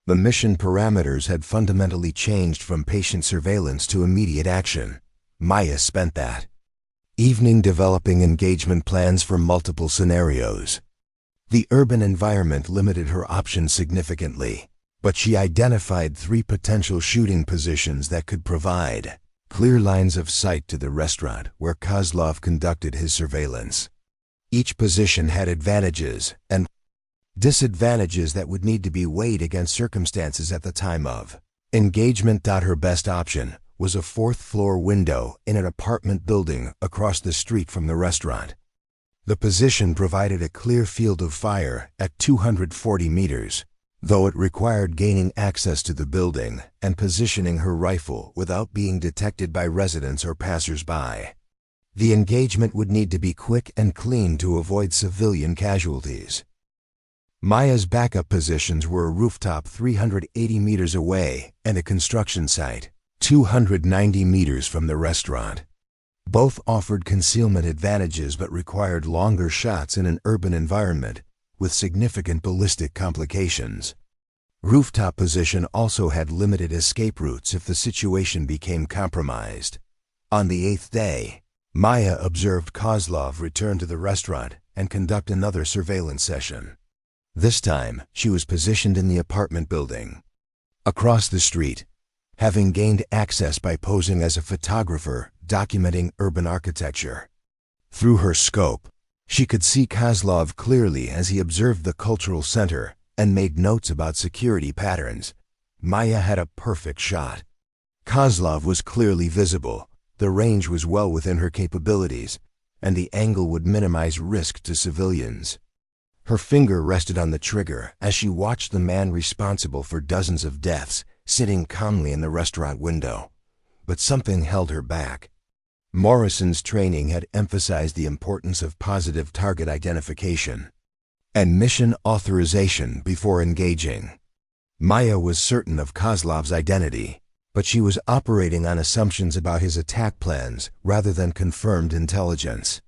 The mission parameters had fundamentally changed from patient surveillance to immediate action. Maya spent that evening developing engagement plans for multiple scenarios. The urban environment limited her options significantly, but she identified 3 potential shooting positions that could provide clear lines of sight to the restaurant where Kozlov conducted his surveillance. Each position had advantages and disadvantages that would need to be weighed against circumstances at the time of engagement. Her best option was a 4th-floor window in an apartment building across the street from the restaurant. The position provided a clear field of fire at 240 meters, though it required gaining access to the building and positioning her rifle without being detected by residents or passers-by. The engagement would need to be quick and clean to avoid civilian casualties. Maya's backup positions were a rooftop 380 meters away and a construction site 290 meters from the restaurant. Both offered concealment advantages but required longer shots in an urban environment with significant ballistic complications. Rooftop position also had limited escape routes if the situation became compromised. On the 8th day, Maya observed Kozlov return to the restaurant and conduct another surveillance session. This time, she was positioned in the apartment building across the street, having gained access by posing as a photographer documenting urban architecture. Through her scope, she could see Kozlov clearly as he observed the cultural center and made notes about security patterns. Maya had a perfect shot. Kozlov was clearly visible, the range was well within her capabilities, and the angle would minimize risk to civilians. Her finger rested on the trigger as she watched the man responsible for dozens of deaths sitting calmly in the restaurant window. But something held her back. Morrison's training had emphasized the importance of positive target identification and mission authorization before engaging. Maya was certain of Kozlov's identity, but she was operating on assumptions about his attack plans rather than confirmed intelligence.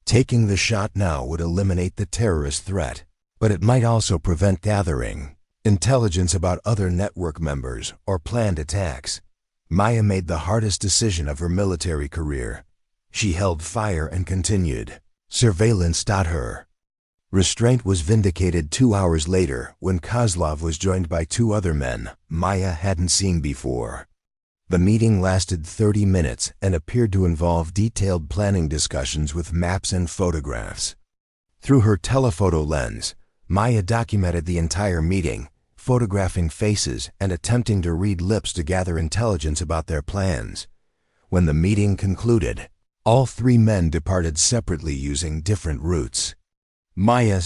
Taking the shot now would eliminate the terrorist threat, but it might also prevent gathering intelligence about other network members, or planned attacks. Maya made the hardest decision of her military career. She held fire and continued. Surveillance taught her. Restraint was vindicated 2 hours later when Kozlov was joined by 2 other men Maya hadn't seen before. The meeting lasted 30 minutes and appeared to involve detailed planning discussions with maps and photographs. Through her telephoto lens, Maya documented the entire meeting, photographing faces and attempting to read lips to gather intelligence about their plans. When the meeting concluded, all 3 men departed separately using different routes. Maya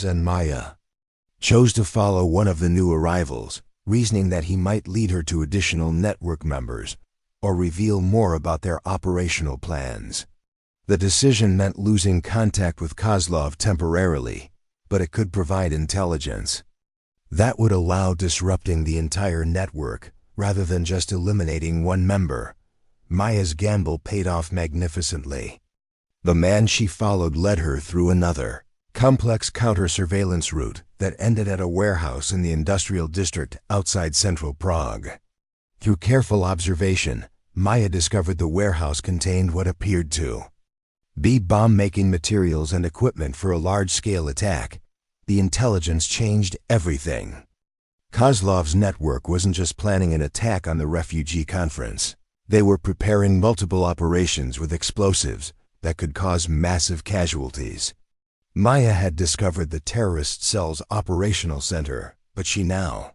chose to follow one of the new arrivals, reasoning that he might lead her to additional network members or reveal more about their operational plans. The decision meant losing contact with Kozlov temporarily, but it could provide intelligence. That would allow disrupting the entire network rather than just eliminating one member. Maya's gamble paid off magnificently. The man she followed led her through another, complex counter-surveillance route that ended at a warehouse in the industrial district outside central Prague. Through careful observation, Maya discovered the warehouse contained what appeared to be bomb-making materials and equipment for a large-scale attack. The intelligence changed everything. Kozlov's network wasn't just planning an attack on the refugee conference. They were preparing multiple operations with explosives that could cause massive casualties. Maya had discovered the terrorist cell's operational center, but she now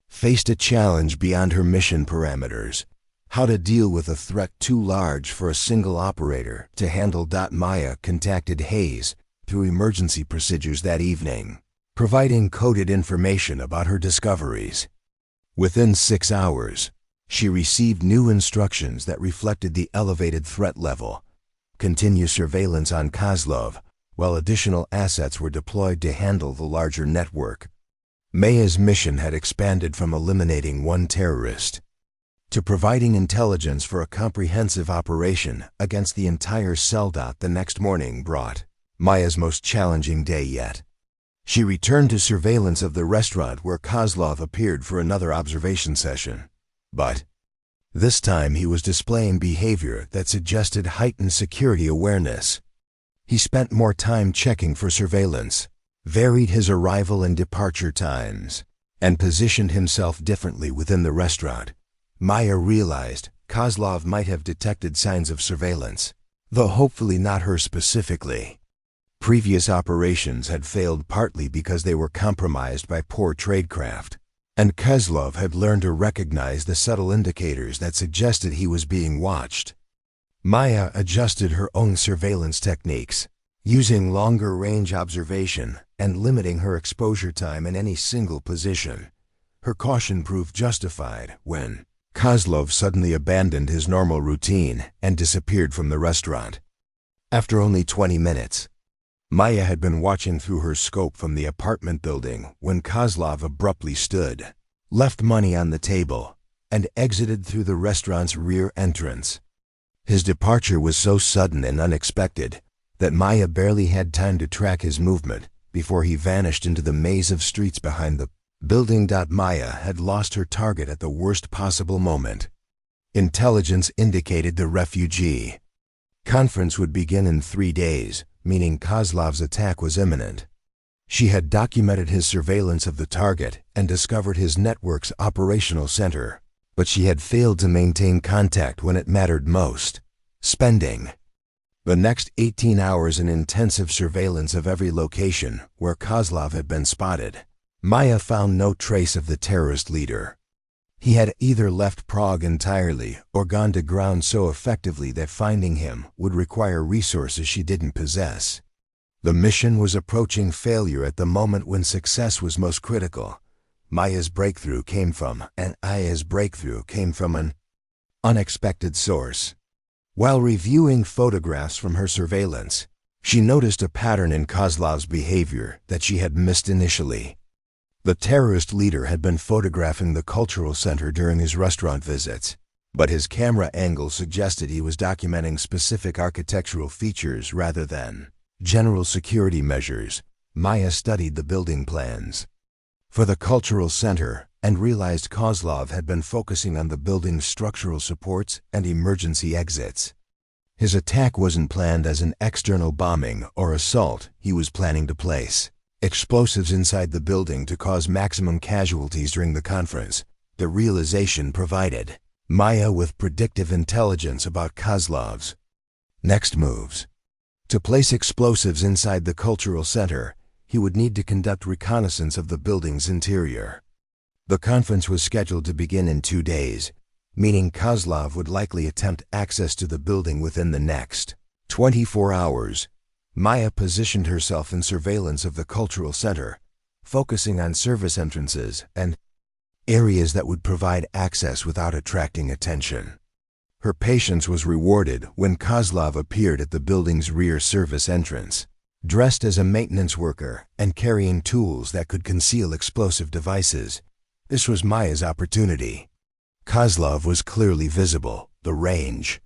faced a challenge beyond her mission parameters: how to deal with a threat too large for a single operator to handle. Maya contacted Hayes through emergency procedures that evening, providing coded information about her discoveries. Within 6 hours, she received new instructions that reflected the elevated threat level: continue surveillance on Kozlov, while additional assets were deployed to handle the larger network. Maya's mission had expanded from eliminating one terrorist to providing intelligence for a comprehensive operation against the entire cell. The next morning brought Maya's most challenging day yet. She returned to surveillance of the restaurant where Kozlov appeared for another observation session. But this time he was displaying behavior that suggested heightened security awareness. He spent more time checking for surveillance, varied his arrival and departure times, and positioned himself differently within the restaurant. Maya realized Kozlov might have detected signs of surveillance, though hopefully not her specifically. Previous operations had failed partly because they were compromised by poor tradecraft, and Kozlov had learned to recognize the subtle indicators that suggested he was being watched. Maya adjusted her own surveillance techniques, using longer-range observation and limiting her exposure time in any single position. Her caution proved justified when Kozlov suddenly abandoned his normal routine and disappeared from the restaurant. After only 20 minutes, Maya had been watching through her scope from the apartment building when Kozlov abruptly stood, left money on the table, and exited through the restaurant's rear entrance. His departure was so sudden and unexpected that Maya barely had time to track his movement before he vanished into the maze of streets behind the building. Maya had lost her target at the worst possible moment. Intelligence indicated the refugee conference would begin in 3 days, meaning Kozlov's attack was imminent. She had documented his surveillance of the target and discovered his network's operational center, but she had failed to maintain contact when it mattered most: spending the next 18 hours in intensive surveillance of every location where Kozlov had been spotted. Maya found no trace of the terrorist leader. He had either left Prague entirely or gone to ground so effectively that finding him would require resources she didn't possess. The mission was approaching failure at the moment when success was most critical. Maya's breakthrough came from an unexpected source. While reviewing photographs from her surveillance, she noticed a pattern in Kozlov's behavior that she had missed initially. The terrorist leader had been photographing the cultural center during his restaurant visits, but his camera angle suggested he was documenting specific architectural features rather than general security measures. Maya studied the building plans. for the cultural center and realized Kozlov had been focusing on the building's structural supports and emergency exits. His attack wasn't planned as an external bombing or assault. He was planning to place explosives inside the building to cause maximum casualties during the conference. The realization provided Maya with predictive intelligence about Kozlov's next moves. To place explosives inside the cultural center, he would need to conduct reconnaissance of the building's interior. The conference was scheduled to begin in 2 days, meaning Kozlov would likely attempt access to the building within the next 24 hours. Maya positioned herself in surveillance of the cultural center, focusing on service entrances and areas that would provide access without attracting attention. Her patience was rewarded when Kozlov appeared at the building's rear service entrance, dressed as a maintenance worker and carrying tools that could conceal explosive devices. This was Maya's opportunity. Kozlov was clearly visible, the range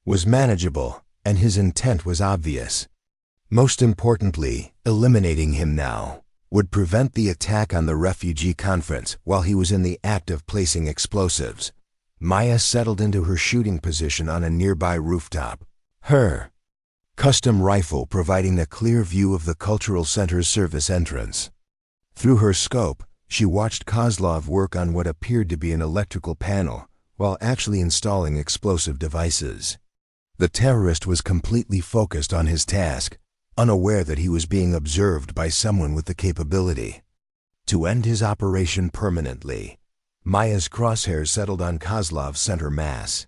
was manageable, and his intent was obvious. Most importantly, eliminating him now would prevent the attack on the refugee conference while he was in the act of placing explosives. Maya settled into her shooting position on a nearby rooftop, her custom rifle providing a clear view of the cultural center's service entrance. Through her scope, she watched Kozlov work on what appeared to be an electrical panel while actually installing explosive devices. The terrorist was completely focused on his task, unaware that he was being observed by someone with the capability to end his operation permanently. Maya's crosshairs settled on Kozlov's center mass.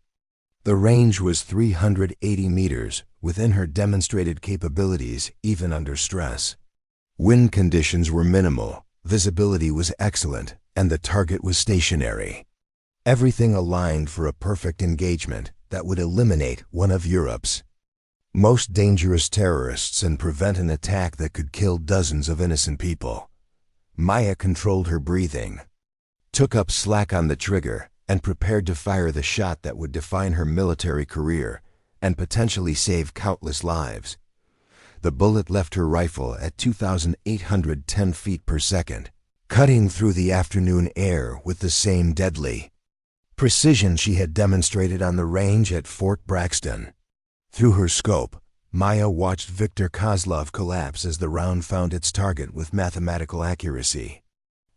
The range was 380 meters, within her demonstrated capabilities even under stress. Wind conditions were minimal, visibility was excellent, and the target was stationary. Everything aligned for a perfect engagement that would eliminate one of Europe's most dangerous terrorists and prevent an attack that could kill dozens of innocent people. Maya controlled her breathing, took up slack on the trigger, and prepared to fire the shot that would define her military career and potentially save countless lives. The bullet left her rifle at 2,810 feet per second, cutting through the afternoon air with the same deadly precision she had demonstrated on the range at Fort Braxton. Through her scope, Maya watched Viktor Kozlov collapse as the round found its target with mathematical accuracy.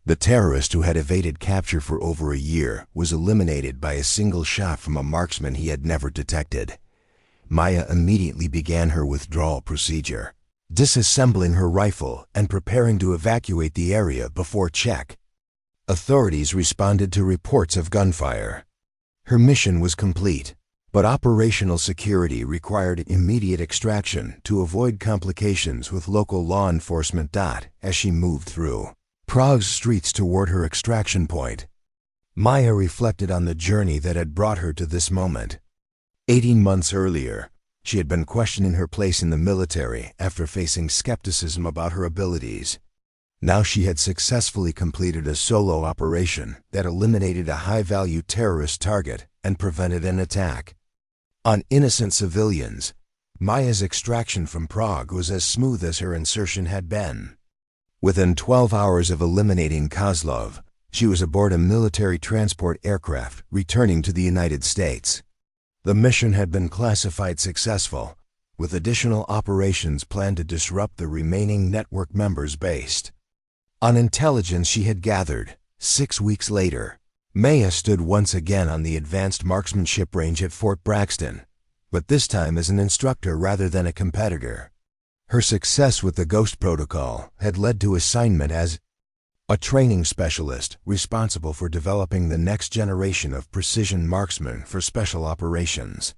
The terrorist who had evaded capture for over a year was eliminated by a single shot from a marksman he had never detected. Maya immediately began her withdrawal procedure, disassembling her rifle and preparing to evacuate the area before check. Authorities responded to reports of gunfire. Her mission was complete, but operational security required immediate extraction to avoid complications with local law enforcement. As she moved through Prague's streets toward her extraction point, Maya reflected on the journey that had brought her to this moment. 18 months earlier, she had been questioning her place in the military after facing skepticism about her abilities. Now she had successfully completed a solo operation that eliminated a high-value terrorist target and prevented an attack on innocent civilians. Maya's extraction from Prague was as smooth as her insertion had been. Within 12 hours of eliminating Kozlov, she was aboard a military transport aircraft returning to the United States. The mission had been classified successful, with additional operations planned to disrupt the remaining network members based on intelligence she had gathered. 6 weeks later, Maya stood once again on the advanced marksmanship range at Fort Braxton, but this time as an instructor rather than a competitor. Her success with the Ghost Protocol had led to assignment as a training specialist responsible for developing the next generation of precision marksmen for special operations.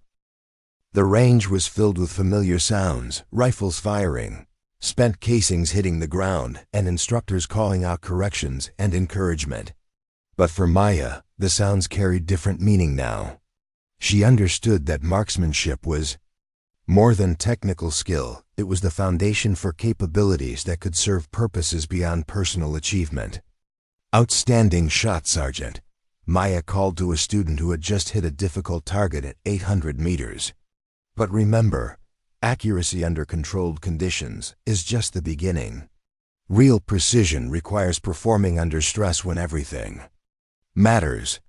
The range was filled with familiar sounds, rifles firing, spent casings hitting the ground, and instructors calling out corrections and encouragement. But for Maya, the sounds carried different meaning now. She understood that marksmanship was more than technical skill. It was the foundation for capabilities that could serve purposes beyond personal achievement. Outstanding shot, Sergeant, Maya called to a student who had just hit a difficult target at 800 meters. But remember, accuracy under controlled conditions is just the beginning. Real precision requires performing under stress when everything matters.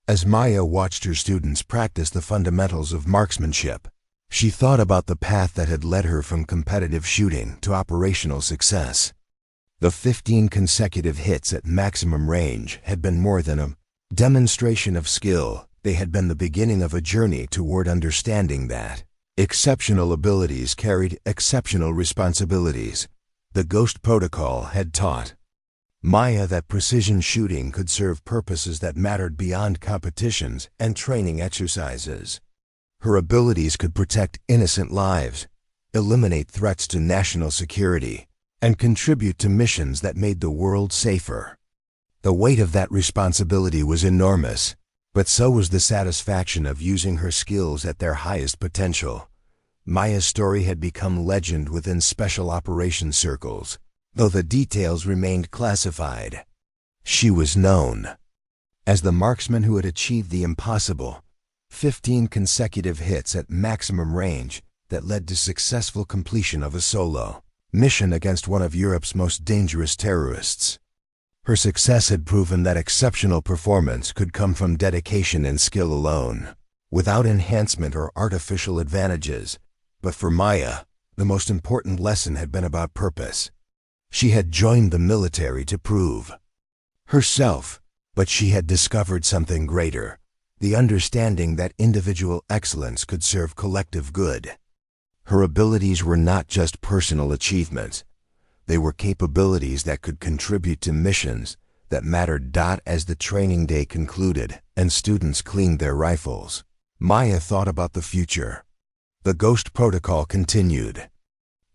As Maya watched her students practice the fundamentals of marksmanship, she thought about the path that had led her from competitive shooting to operational success. The 15 consecutive hits at maximum range had been more than a demonstration of skill. They had been the beginning of a journey toward understanding that exceptional abilities carried exceptional responsibilities. The Ghost Protocol had taught Maya that precision shooting could serve purposes that mattered beyond competitions and training exercises. Her abilities could protect innocent lives, eliminate threats to national security, and contribute to missions that made the world safer. The weight of that responsibility was enormous, but so was the satisfaction of using her skills at their highest potential. Maya's story had become legend within special operations circles, though the details remained classified. She was known as the marksman who had achieved the impossible, 15 consecutive hits at maximum range that led to successful completion of a solo mission against one of Europe's most dangerous terrorists. Her success had proven that exceptional performance could come from dedication and skill alone, without enhancement or artificial advantages. But for Maya, the most important lesson had been about purpose. She had joined the military to prove herself, but she had discovered something greater, the understanding that individual excellence could serve collective good. Her abilities were not just personal achievements. They were capabilities that could contribute to missions that mattered. As the training day concluded and students cleaned their rifles, Maya thought about the future. The Ghost Protocol continued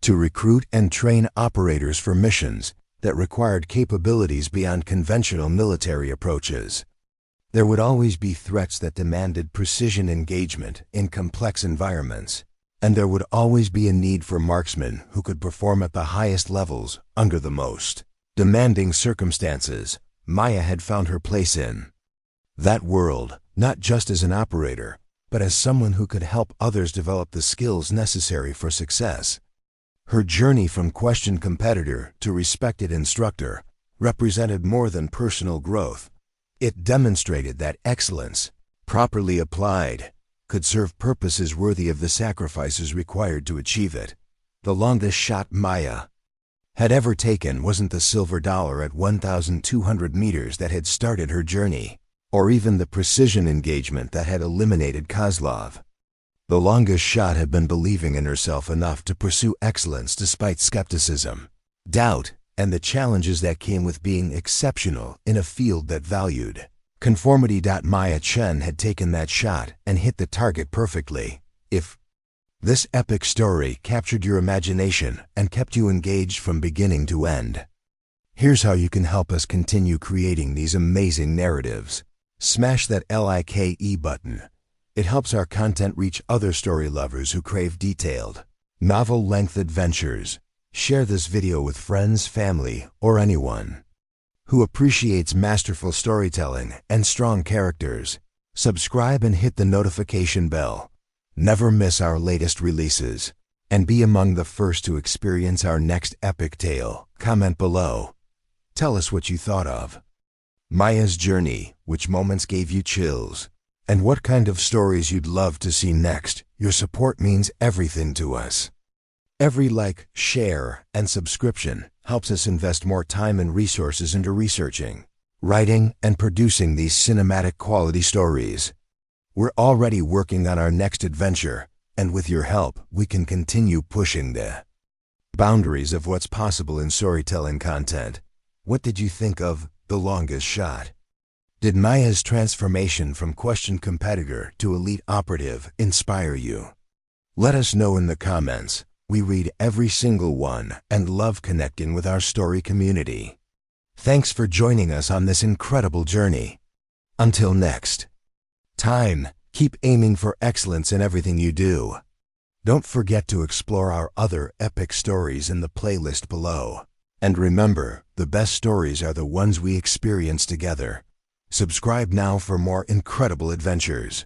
to recruit and train operators for missions that required capabilities beyond conventional military approaches. There would always be threats that demanded precision engagement in complex environments, and there would always be a need for marksmen who could perform at the highest levels under the most demanding circumstances. Maya had found her place in that world, not just as an operator, but as someone who could help others develop the skills necessary for success. Her journey from questioned competitor to respected instructor represented more than personal growth. It demonstrated that excellence, properly applied, could serve purposes worthy of the sacrifices required to achieve it. The longest shot Maya had ever taken wasn't the silver dollar at 1,200 meters that had started her journey, or even the precision engagement that had eliminated Kozlov. The longest shot had been believing in herself enough to pursue excellence despite skepticism, doubt, and the challenges that came with being exceptional in a field that valued conformity. Maya Chen had taken that shot and hit the target perfectly. If this epic story captured your imagination and kept you engaged from beginning to end, here's how you can help us continue creating these amazing narratives. Smash that like button. It helps our content reach other story lovers who crave detailed, novel-length adventures. Share this video with friends, family, or anyone who appreciates masterful storytelling and strong characters. Subscribe and hit the notification bell. Never miss our latest releases, and be among the first to experience our next epic tale. Comment below. Tell us what you thought of Maya's journey, which moments gave you chills, and what kind of stories you'd love to see next. Your support means everything to us. Every like, share, and subscription helps us invest more time and resources into researching, writing, and producing these cinematic quality stories. We're already working on our next adventure, and with your help, we can continue pushing the boundaries of what's possible in storytelling content. What did you think of The Longest Shot? Did Maya's transformation from questioned competitor to elite operative inspire you? Let us know in the comments. We read every single one and love connecting with our story community. Thanks for joining us on this incredible journey. Until next time, keep aiming for excellence in everything you do. Don't forget to explore our other epic stories in the playlist below. And remember, the best stories are the ones we experience together. Subscribe now for more incredible adventures.